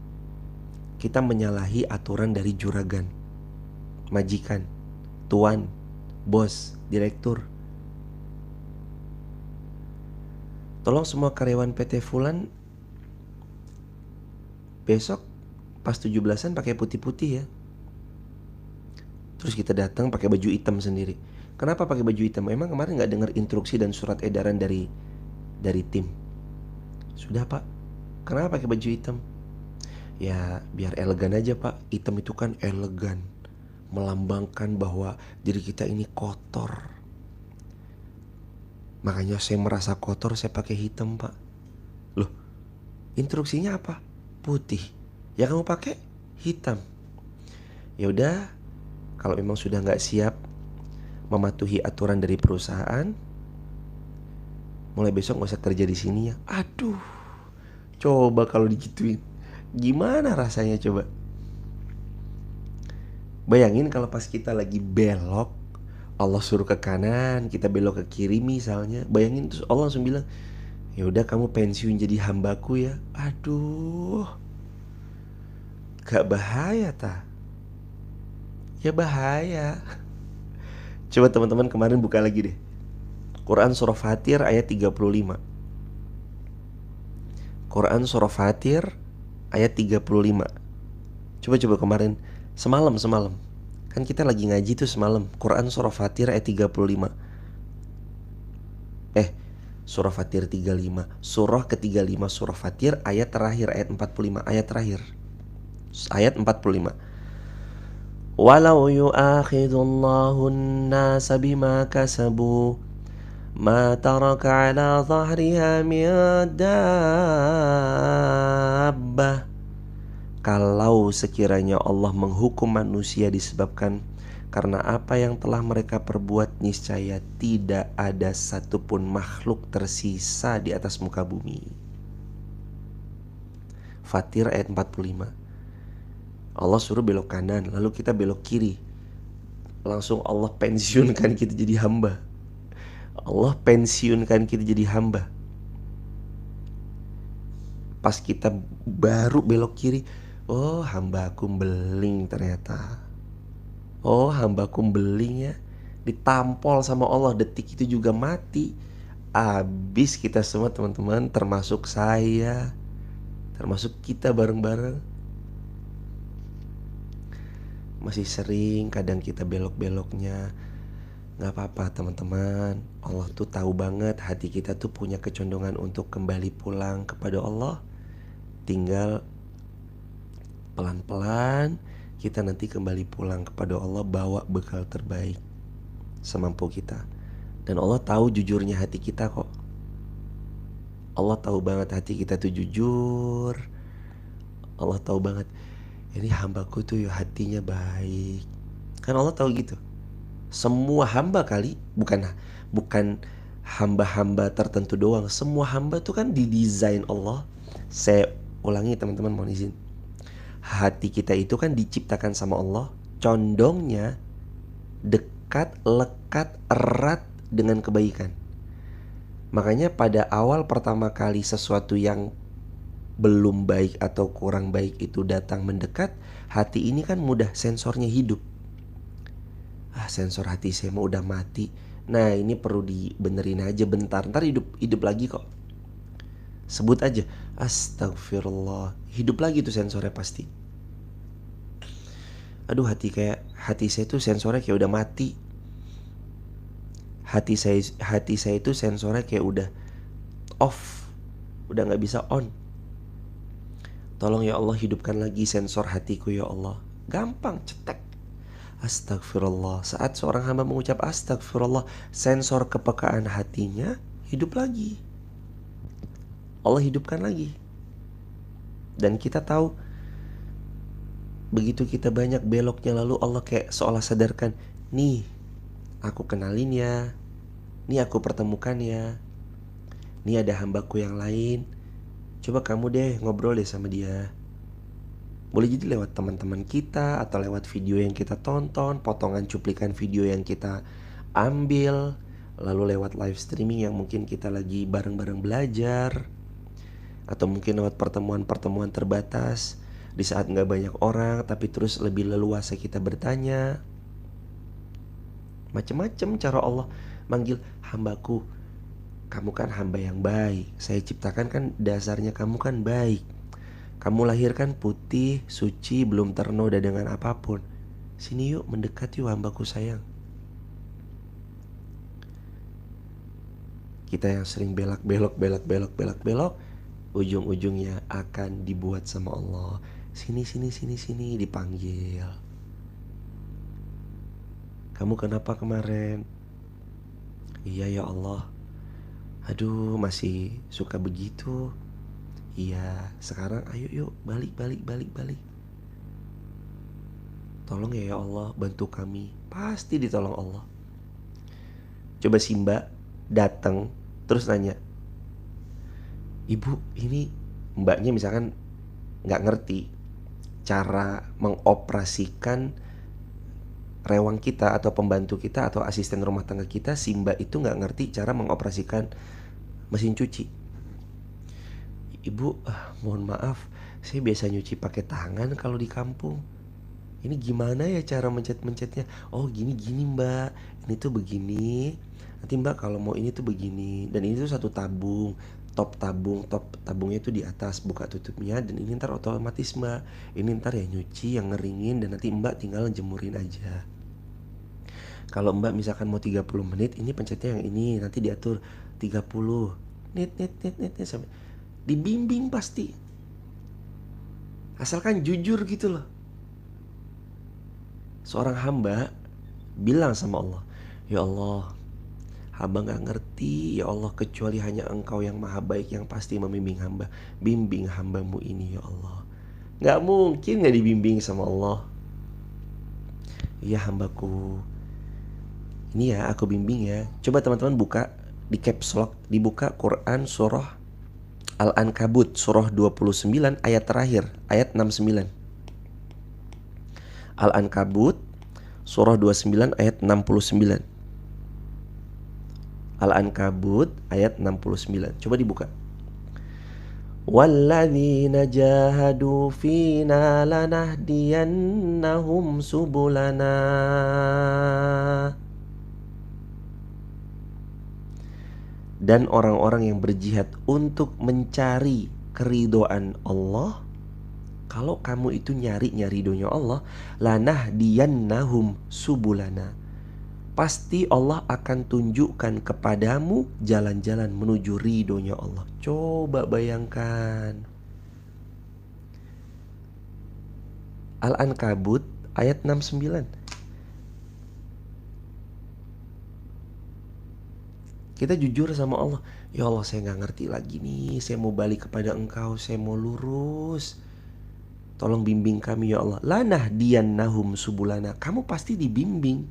kita menyalahi aturan dari juragan, majikan, tuan, bos, direktur. Tolong semua karyawan PT Fulan besok pas 17-an pakai putih-putih ya. Terus kita datang pakai baju hitam sendiri. Kenapa pakai baju hitam? Emang kemarin gak dengar instruksi dan surat edaran dari tim? Sudah Pak. Kenapa pakai baju hitam? Ya biar elegan aja Pak. Hitam itu kan elegan, melambangkan bahwa diri kita ini kotor. Makanya saya merasa kotor, saya pakai hitam Pak. Loh, instruksinya apa? Putih. Ya kamu pakai hitam. Ya udah, kalau memang sudah gak siap mematuhi aturan dari perusahaan, mulai besok gak usah kerja di sini ya. Aduh, coba kalau digituin, gimana rasanya coba? Bayangin kalau pas kita lagi belok, Allah suruh ke kanan, kita belok ke kiri misalnya. Bayangin terus Allah langsung bilang, ya udah kamu pensiun jadi hambaku ya. Aduh, gak bahaya ta? Ya bahaya. Coba teman-teman kemarin buka lagi deh Quran surah Fatir ayat 35. Quran surah Fatir ayat 35. Coba kemarin semalam kan kita lagi ngaji tuh semalam. Quran surah Fatir ayat 35. Surah Fatir 35. Surah ke-35 surah Fatir ayat terakhir, ayat 45, ayat terakhir. Ayat 45. Walau yu'akhidullahu an-nasa bima kasabu ma taraka ala dhahriha min dabbah Kalau sekiranya Allah menghukum manusia disebabkan karena apa yang telah mereka perbuat, niscaya tidak ada satupun makhluk tersisa di atas muka bumi. Fatir ayat 45. Allah suruh belok kanan, lalu kita belok kiri. Langsung Allah pensiunkan kita jadi hamba. Allah pensiunkan kita jadi hamba. Pas kita baru belok kiri, oh hambaku beling ternyata. Oh hambaku beling ya. Ditampol sama Allah, detik itu juga mati. Abis kita semua teman-teman, termasuk saya, termasuk kita bareng-bareng. Masih sering kadang kita belok-beloknya. Gak apa-apa teman-teman, Allah tuh tahu banget hati kita tuh punya kecondongan untuk kembali pulang kepada Allah. Tinggal pelan-pelan kita nanti kembali pulang kepada Allah, bawa bekal terbaik semampu kita. Dan Allah tahu jujurnya hati kita kok. Allah tahu banget hati kita tuh jujur. Allah tahu banget, ini hambaku tuh ya hatinya baik. Kan Allah tahu gitu. Semua hamba kali, bukan hamba-hamba tertentu doang. Semua hamba tuh kan didesain Allah. Saya ulangi teman-teman, mohon izin. Hati kita itu kan diciptakan sama Allah, condongnya dekat, lekat, erat dengan kebaikan. Makanya pada awal pertama kali sesuatu yang belum baik atau kurang baik itu datang mendekat, hati ini kan mudah sensornya hidup. Sensor hati saya mau udah mati. Nah ini perlu dibenerin aja bentar, ntar hidup lagi kok. Sebut aja astagfirullah, hidup lagi tuh sensornya pasti. Aduh hati saya tuh sensornya kayak udah mati. Hati saya itu sensornya kayak udah off, udah gak bisa on. Tolong ya Allah hidupkan lagi sensor hatiku ya Allah. Gampang, cetek. Astagfirullah. Saat seorang hamba mengucap astagfirullah, sensor kepekaan hatinya hidup lagi. Allah hidupkan lagi. Dan kita tahu, begitu kita banyak beloknya, lalu Allah kayak seolah sadarkan, nih aku kenalin ya, nih aku pertemukan ya, nih ada hambaku yang lain, coba kamu deh ngobrol deh sama dia. Boleh jadi lewat teman-teman kita, atau lewat video yang kita tonton, potongan cuplikan video yang kita ambil, lalu lewat live streaming yang mungkin kita lagi bareng-bareng belajar, atau mungkin lewat pertemuan-pertemuan terbatas di saat gak banyak orang, tapi terus lebih leluasa kita bertanya. Macam-macam cara Allah manggil hambaku. Kamu kan hamba yang baik, saya ciptakan kan dasarnya kamu kan baik. Kamu lahirkan putih, suci, belum ternoda dengan apapun. Sini yuk, mendekat yuk hambaku sayang. Kita yang sering belok, ujung-ujungnya akan dibuat sama Allah. Sini, dipanggil. Kamu kenapa kemarin? Iya ya Allah. Aduh, masih suka begitu. Iya, sekarang ayo yuk balik. Tolong ya Allah, bantu kami. Pasti ditolong Allah. Coba Simba datang terus nanya, Ibu, ini mbaknya misalkan gak ngerti cara mengoperasikan rewang kita atau pembantu kita atau asisten rumah tangga kita. Simba itu gak ngerti cara mengoperasikan mesin cuci. Ibu, mohon maaf, saya biasa nyuci pakai tangan kalau di kampung. Ini gimana ya cara mencet-mencetnya? Oh gini mbak, ini tuh begini. Nanti mbak kalau mau ini tuh begini. Dan ini tuh satu tabung, top tabungnya tuh di atas, buka tutupnya. Dan ini ntar otomatis mbak, ini ntar ya nyuci, yang ngeringin. Dan nanti mbak tinggal jemurin aja. Kalau mbak misalkan mau 30 menit, ini pencetnya yang ini, nanti diatur 30 nit sampai dibimbing pasti. Asalkan jujur gitu loh. Seorang hamba bilang sama Allah, ya Allah, hamba gak ngerti ya Allah, kecuali hanya Engkau yang maha baik yang pasti membimbing hamba. Bimbing hambamu ini ya Allah. Gak mungkin gak dibimbing sama Allah. Ya hambaku, ini ya aku bimbing ya. Coba teman-teman buka di caps lock, dibuka Quran surah Al-Ankabut surah 29 ayat terakhir, ayat 69. Al-Ankabut surah 29 ayat 69. Al-Ankabut ayat 69. Coba dibuka. Walladzina jahadu fina lanahdiyannahum subulana. Dan orang-orang yang berjihad untuk mencari keridhaan Allah. Kalau kamu itu nyari ridhonya Allah, lanahdiyannahum subulana, pasti Allah akan tunjukkan kepadamu jalan-jalan menuju ridhonya Allah. Coba bayangkan. Al-Ankabut ayat 69. Kita jujur sama Allah. Ya Allah, saya gak ngerti lagi nih. Saya mau balik kepada Engkau. Saya mau lurus. Tolong bimbing kami ya Allah. Lanahdiyannahum subulana. Kamu pasti dibimbing.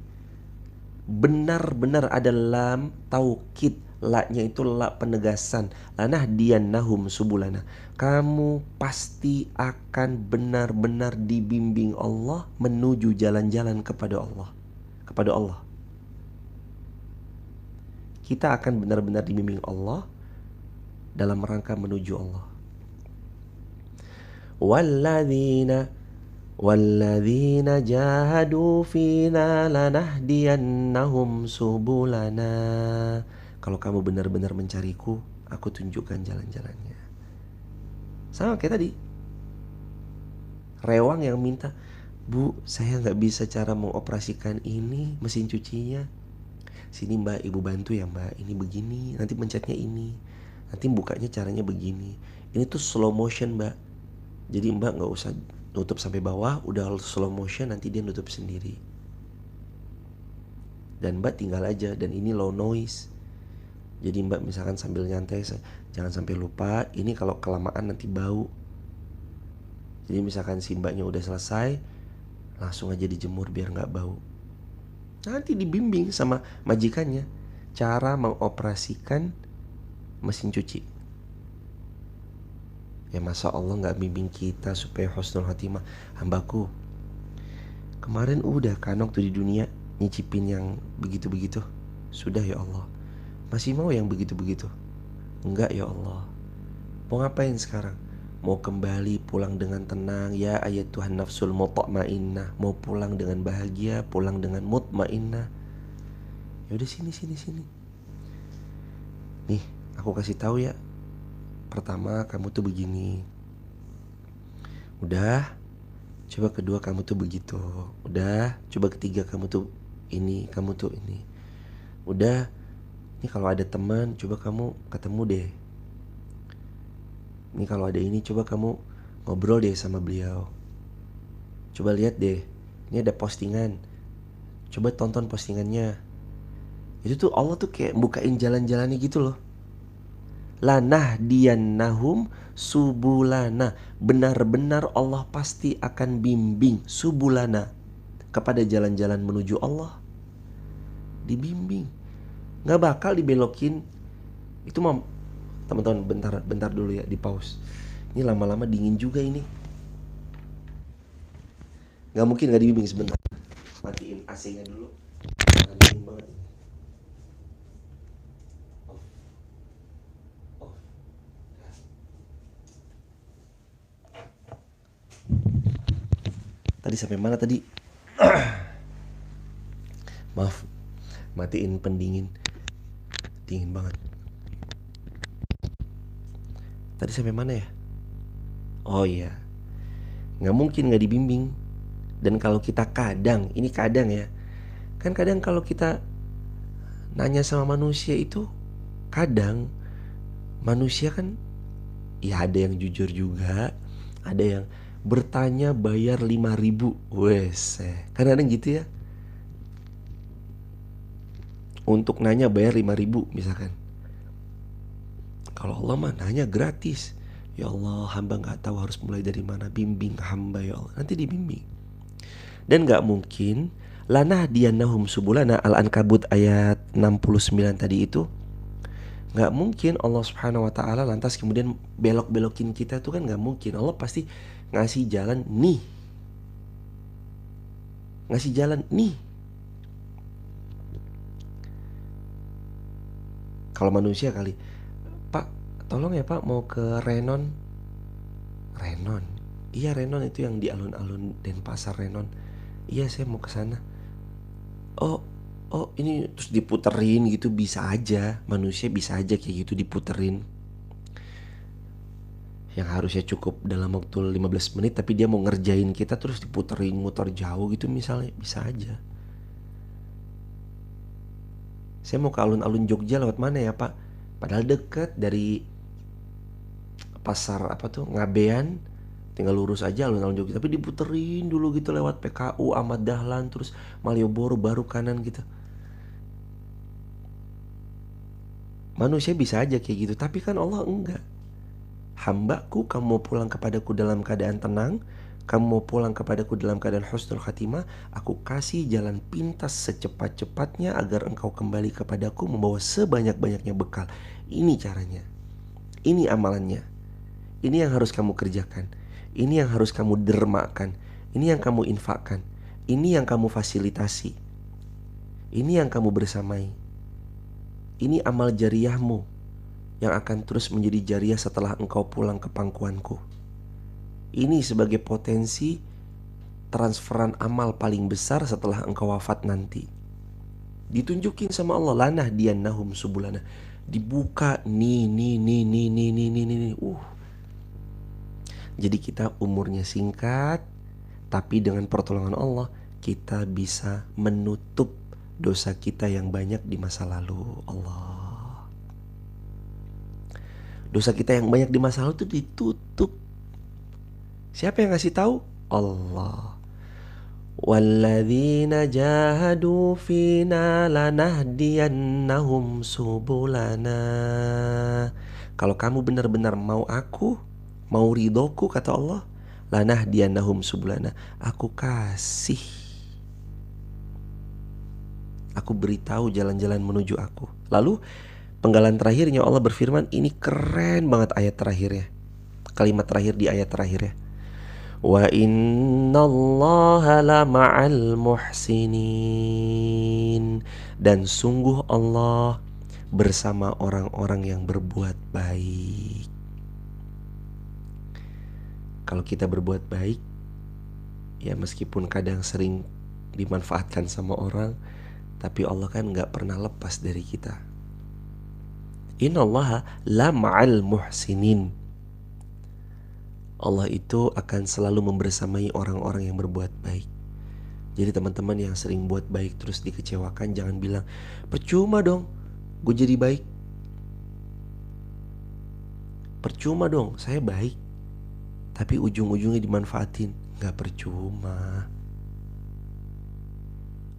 Benar-benar ada lam taukid. La-nya itu la penegasan. Lanahdiyannahum subulana. Kamu pasti akan benar-benar dibimbing Allah menuju jalan-jalan kepada Allah. Kepada Allah. Kita akan benar-benar dibimbing Allah dalam rangka menuju Allah. Walladzina jahadu fina lanahdiyannahum subulana. Kalau kamu benar-benar mencariku, aku tunjukkan jalan-jalannya. Sama kayak tadi. Rewang yang minta, Bu, saya gak bisa cara mengoperasikan ini mesin cucinya. Sini mbak, ibu bantu ya mbak. Ini begini, nanti pencetnya ini, nanti bukanya caranya begini. Ini tuh slow motion mbak. Jadi mbak gak usah nutup sampai bawah, udah slow motion, nanti dia nutup sendiri. Dan mbak tinggal aja. Dan ini low noise. Jadi mbak misalkan sambil nyantai, jangan sampai lupa, ini kalau kelamaan nanti bau. Jadi misalkan si mbaknya udah selesai, langsung aja dijemur biar gak bau. Nanti dibimbing sama majikannya cara mengoperasikan mesin cuci. Ya masa Allah gak bimbing kita supaya husnul khatimah. Hambaku, kemarin udah kan waktu di dunia nyicipin yang begitu-begitu. Sudah ya Allah. Masih mau yang begitu-begitu? Enggak ya Allah. Mau ngapain sekarang? Mau kembali pulang dengan tenang. Ya ayat Tuhan nafsul mutmainnah. Mau pulang dengan bahagia, pulang dengan mutmainnah. Ya udah sini. Nih, aku kasih tahu ya. Pertama, kamu tuh begini. Udah. Coba kedua, kamu tuh begitu. Udah. Coba ketiga, kamu tuh ini, kamu tuh ini. Udah. Ini kalau ada teman, coba kamu ketemu deh. Ini kalau ada ini, coba kamu ngobrol deh sama beliau. Coba lihat deh, ini ada postingan. Coba tonton postingannya. Itu tuh Allah tuh kayak bukain jalan-jalannya gitu loh. Lanahdiyannahum subulana. Benar-benar Allah pasti akan bimbing subulana kepada jalan-jalan menuju Allah. Dibimbing. Gak bakal dibelokin. Itu mah teman-teman, bentar dulu ya, di pause. Ini lama-lama dingin juga ini. Gak mungkin gak dibimbing sebentar. Matiin AC-nya dulu. Dingin banget. Tadi sampai mana tadi? Maaf, matiin pendingin. Dingin banget. Tadi sampai mana ya? Oh iya, gak mungkin gak dibimbing. Dan kalau kita kadang, ini kadang ya, kan kadang kalau kita nanya sama manusia itu, kadang manusia kan ya ada yang jujur juga, ada yang bertanya bayar 5.000. Wes, kadang-kadang gitu ya. Untuk nanya bayar 5.000 misalkan. Kalau Allah mah nanya gratis. Ya Allah, hamba gak tahu harus mulai dari mana. Bimbing hamba ya Allah. Nanti dibimbing. Dan gak mungkin lanahdiyannahum subulana, Al-Ankabut ayat 69 tadi itu. Gak mungkin Allah subhanahu wa ta'ala lantas kemudian belok-belokin kita tuh kan gak mungkin. Allah pasti ngasih jalan nih. Ngasih jalan nih. Kalau manusia kali, Pak tolong ya Pak, mau ke Renon. Renon? Iya Renon itu yang di alun-alun Denpasar Renon. Iya saya mau ke sana. Oh ini terus diputerin gitu, bisa aja. Manusia bisa aja kayak gitu diputerin. Yang harusnya cukup dalam waktu 15 menit tapi dia mau ngerjain kita terus diputerin muter jauh gitu misalnya, bisa aja. Saya mau ke alun-alun Jogja lewat mana ya Pak? Padahal deket dari pasar Ngabean, tinggal lurus aja alun-alun Jogja. Tapi diputerin dulu gitu lewat PKU, Ahmad Dahlan, terus Malioboro baru kanan gitu. Manusia bisa aja kayak gitu, tapi kan Allah enggak. Hambaku, kamu mau pulang kepadaku dalam keadaan tenang, kamu mau pulang kepadaku dalam keadaan husnul khatimah, aku kasih jalan pintas secepat-cepatnya agar engkau kembali kepadaku membawa sebanyak-banyaknya bekal. Ini caranya. Ini amalannya. Ini yang harus kamu kerjakan. Ini yang harus kamu dermakan. Ini yang kamu infakkan. Ini yang kamu fasilitasi. Ini yang kamu bersamai. Ini amal jariyahmu yang akan terus menjadi jariah setelah engkau pulang ke pangkuanku. Ini sebagai potensi transferan amal paling besar setelah engkau wafat nanti. Ditunjukin sama Allah, lanahdiyannahum subulana. Dibuka nih. Jadi kita umurnya singkat, tapi dengan pertolongan Allah kita bisa menutup dosa kita yang banyak di masa lalu. Allah, dosa kita yang banyak di masa lalu itu ditutup. Siapa yang ngasih tahu? Allah. Walladzina jahadu fina lanahdiyannahum subulana. Kalau kamu benar-benar mau aku, mau ridhoku, kata Allah, lanahdiyannahum subulana, aku kasih, aku beritahu jalan-jalan menuju aku. Lalu penggalan terakhirnya Allah berfirman, ini keren banget ayat terakhirnya. Kalimat terakhir di ayat terakhirnya. Wa innallaha lama'al muhsinin. Dan sungguh Allah bersama orang-orang yang berbuat baik. Kalau kita berbuat baik, ya meskipun kadang sering dimanfaatkan sama orang, tapi Allah kan gak pernah lepas dari kita. Innallaha lama'al muhsinin. Allah itu akan selalu membersamai orang-orang yang berbuat baik. Jadi teman-teman yang sering buat baik terus dikecewakan, jangan bilang, percuma dong gue jadi baik, percuma dong saya baik tapi ujung-ujungnya dimanfaatin. Gak percuma.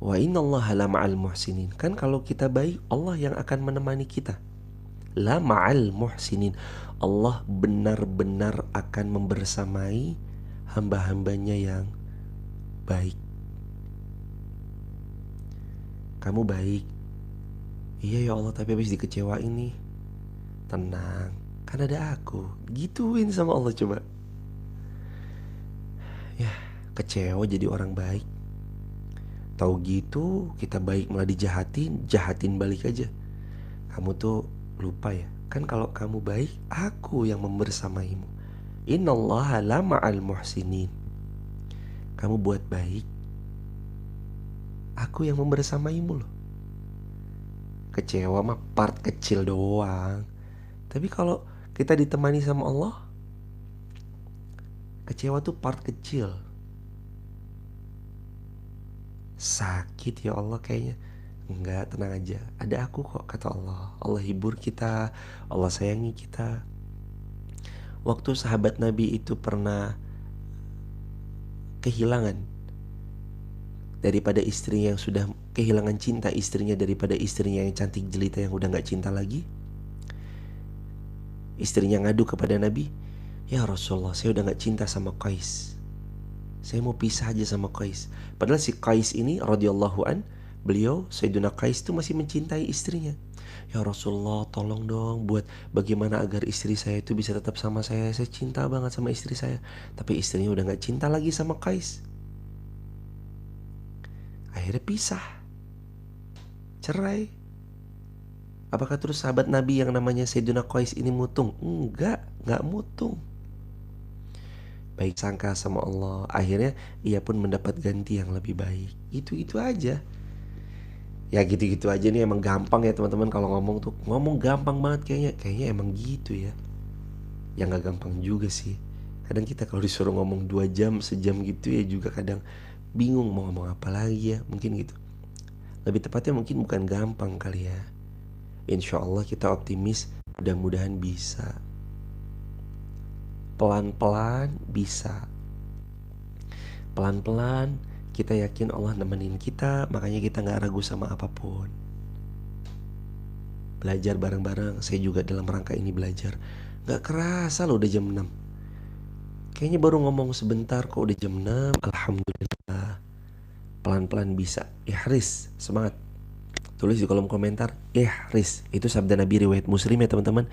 Wa innallaha lama'al muhsinin. Kan kalau kita baik, Allah yang akan menemani kita. La ma'al muhsinin. Allah benar-benar akan membersamai hamba-hambanya yang baik. Kamu baik. Iya ya Allah, tapi habis dikecewain nih. Tenang, kan ada aku. Gituin sama Allah coba. Ya, kecewa jadi orang baik. Tahu gitu kita baik malah dijahatin, jahatin balik aja. Kamu tuh lupa ya, kan kalau kamu baik, aku yang membersamaimu. Innallaha lama'al muhsinin. Kamu buat baik, aku yang membersamaimu loh. Kecewa mah part kecil doang. Tapi kalau kita ditemani sama Allah, kecewa tuh part kecil. Sakit ya Allah kayaknya. Enggak, tenang aja, ada aku kok, kata Allah. Allah hibur kita, Allah sayangi kita. Waktu sahabat Nabi itu pernah kehilangan daripada istrinya yang sudah kehilangan cinta istrinya, daripada istrinya yang cantik jelita yang udah gak cinta lagi, istrinya ngadu kepada Nabi, Ya Rasulullah, saya udah gak cinta sama Qais. Saya mau pisah aja sama Qais. Padahal si Qais ini radhiyallahu an, beliau Sayyidina Qais itu masih mencintai istrinya. Ya Rasulullah, tolong dong buat bagaimana agar istri saya itu bisa tetap sama saya. Saya cinta banget sama istri saya. Tapi istrinya udah gak cinta lagi sama Qais. Akhirnya pisah, cerai. Apakah terus sahabat Nabi yang namanya Sayyidina Qais ini mutung? Enggak, gak mutung. Baik sangka sama Allah. Akhirnya ia pun mendapat ganti yang lebih baik. Itu aja. Ya gitu-gitu aja nih, emang gampang ya teman-teman kalau ngomong tuh. Ngomong gampang banget kayaknya. Kayaknya emang gitu ya. Ya gak gampang juga sih. Kadang kita kalau disuruh ngomong 2 jam, sejam gitu ya juga kadang bingung mau ngomong apa lagi ya. Mungkin gitu. Lebih tepatnya mungkin bukan gampang kali ya. Insya Allah kita optimis, mudah-mudahan bisa. Pelan-pelan bisa. Pelan-pelan kita yakin Allah nemenin kita. Makanya kita gak ragu sama apapun. Belajar bareng-bareng. Saya juga dalam rangka ini belajar. Gak kerasa loh udah jam 6. Kayaknya baru ngomong sebentar kok udah jam 6. Alhamdulillah. Pelan-pelan bisa. Ihris, semangat. Tulis di kolom komentar ihris. Itu sabda Nabi riwayat Muslim ya teman-teman.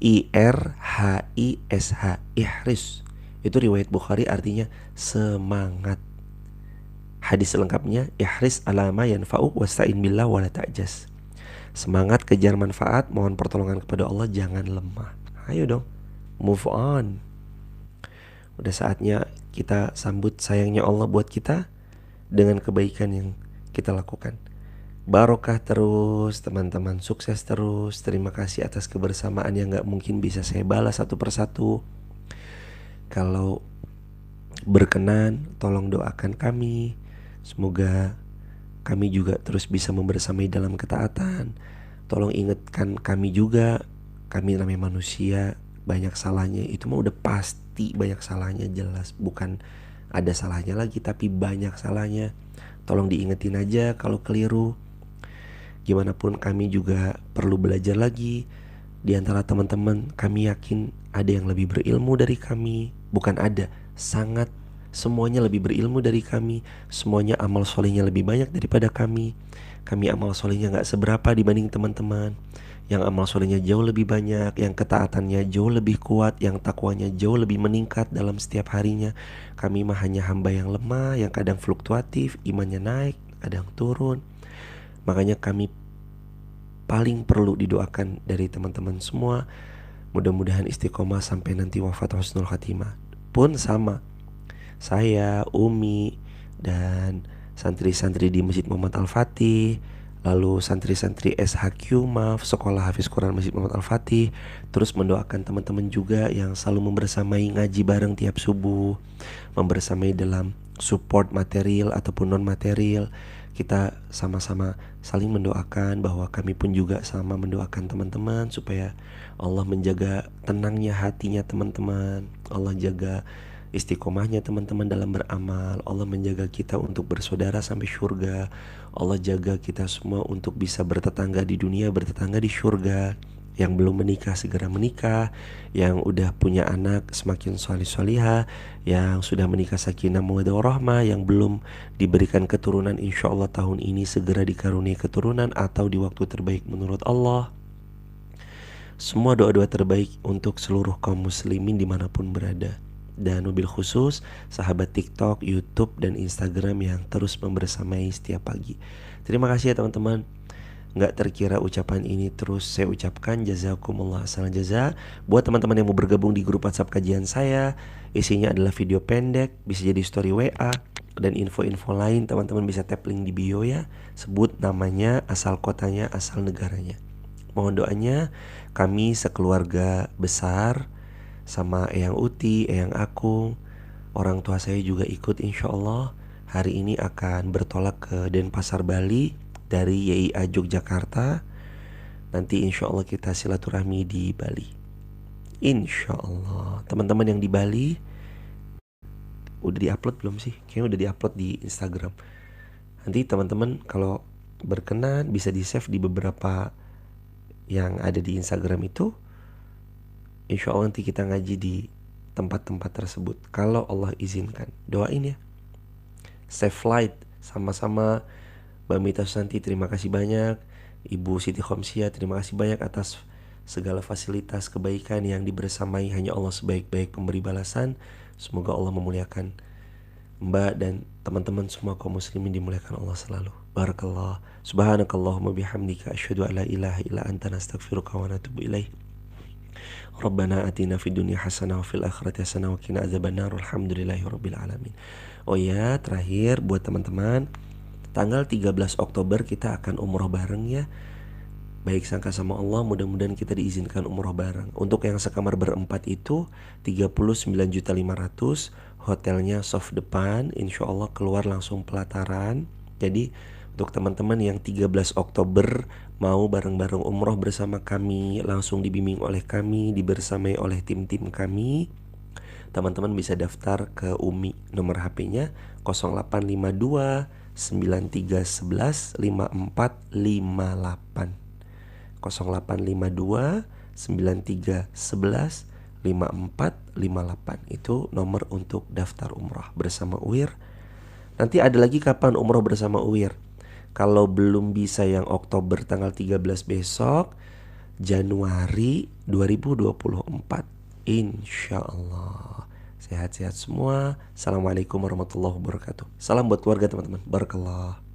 IRHISH, ihris. Itu riwayat Bukhari, artinya semangat. Hadis lengkapnya, ihris ala ma yanfa'uk wasta'in billah wala ta'jas. Semangat, kejar manfaat, mohon pertolongan kepada Allah, jangan lemah. Ayo dong, move on. Udah saatnya kita sambut sayangnya Allah buat kita dengan kebaikan yang kita lakukan. Barokah terus teman-teman, sukses terus. Terima kasih atas kebersamaan yang gak mungkin bisa saya balas satu persatu. Kalau berkenan, tolong doakan kami. Semoga kami juga terus bisa membersamai dalam ketaatan. Tolong ingatkan kami juga, kami namanya manusia, banyak salahnya. Itu mah udah pasti banyak salahnya, jelas. Bukan ada salahnya lagi, tapi banyak salahnya. Tolong diingetin aja kalau keliru. Gimana pun kami juga perlu belajar lagi. Di antara teman-teman, kami yakin ada yang lebih berilmu dari kami. Bukan ada, sangat. Semuanya lebih berilmu dari kami. Semuanya amal solehnya lebih banyak daripada kami. Kami amal solehnya gak seberapa dibanding teman-teman. Yang amal solehnya jauh lebih banyak, yang ketaatannya jauh lebih kuat, yang takwanya jauh lebih meningkat dalam setiap harinya. Kami mah hanya hamba yang lemah, yang kadang fluktuatif, imannya naik, kadang turun. Makanya kami paling perlu didoakan dari teman-teman semua. Mudah-mudahan istiqomah sampai nanti wafat husnul khatimah. Pun sama, saya, Umi, dan santri-santri di Masjid Muhammad Al-Fatih, lalu santri-santri SHQ MAF, Sekolah Hafiz Quran Masjid Muhammad Al-Fatih, terus mendoakan teman-teman juga yang selalu membersamai ngaji bareng tiap subuh, membersamai dalam support material ataupun non material. Kita sama-sama saling mendoakan, bahwa kami pun juga sama mendoakan teman-teman supaya Allah menjaga tenangnya hatinya teman-teman, Allah jaga istiqomahnya teman-teman dalam beramal, Allah menjaga kita untuk bersaudara sampai surga, Allah jaga kita semua untuk bisa bertetangga di dunia, bertetangga di surga. Yang belum menikah segera menikah, yang udah punya anak semakin solih-solihah, yang sudah menikah sakinah mawaddah warahmah, yang belum diberikan keturunan insya Allah tahun ini segera dikaruniai keturunan atau di waktu terbaik menurut Allah. Semua doa-doa terbaik untuk seluruh kaum muslimin dimanapun berada. Dan mobil khusus sahabat TikTok, YouTube, dan Instagram yang terus membersamai setiap pagi. Terima kasih ya teman-teman. Gak terkira ucapan ini terus saya ucapkan jazakumullah khairan jaza. Buat teman-teman yang mau bergabung di grup WhatsApp kajian saya, isinya adalah video pendek, bisa jadi story WA, dan info-info lain. Teman-teman bisa tap link di bio ya. Sebut namanya, asal kotanya, asal negaranya. Mohon doanya, kami sekeluarga besar sama Eyang Uti, Eyang Akung, orang tua saya juga ikut insya Allah hari ini akan bertolak ke Denpasar, Bali dari YIA Yogyakarta. Nanti insya Allah kita silaturahmi di Bali, insya Allah. Teman-teman yang di Bali udah diupload belum sih? Kayaknya udah diupload di Instagram. Nanti teman-teman kalau berkenan bisa di save di beberapa yang ada di Instagram itu. Insya Allah nanti kita ngaji di tempat-tempat tersebut kalau Allah izinkan. Doain ya. Safe flight sama-sama. Mbak Mita Susanti, terima kasih banyak. Ibu Siti Khomsia, terima kasih banyak atas segala fasilitas kebaikan yang dibersamai. Hanya Allah sebaik-baik pemberi balasan. Semoga Allah memuliakan Mbak dan teman-teman semua kaum muslimin, dimuliakan Allah selalu. Barakallah. Subhanakallahumma bihamdika asyhadu an la ilaha illa anta nastaghfiruka wa natubu ilaih. Rabbana atina fid dunya hasanah wa fil akhirati hasanah wa qina adzabannar. Alhamdulillahirabbil alamin. Oh ya, terakhir buat teman-teman, tanggal 13 Oktober kita akan umroh bareng ya. Baik sangka sama Allah, mudah-mudahan kita diizinkan umroh bareng. Untuk yang sekamar berempat itu 39.500.000, hotelnya soft depan, insya Allah keluar langsung pelataran. Jadi untuk teman-teman yang 13 Oktober mau bareng-bareng umroh bersama kami, langsung dibimbing oleh kami, dibersamai oleh tim-tim kami, teman-teman bisa daftar ke Umi. Nomor HP-nya 0852 9311 5458. 0852 9311 5458. Itu nomor untuk daftar umroh bersama UIR. Nanti ada lagi kapan umroh bersama UIR. Kalau belum bisa yang Oktober tanggal 13 besok, Januari 2024 insya Allah. Sehat-sehat semua. Assalamualaikum warahmatullahi wabarakatuh. Salam buat keluarga teman-teman. Barakallah.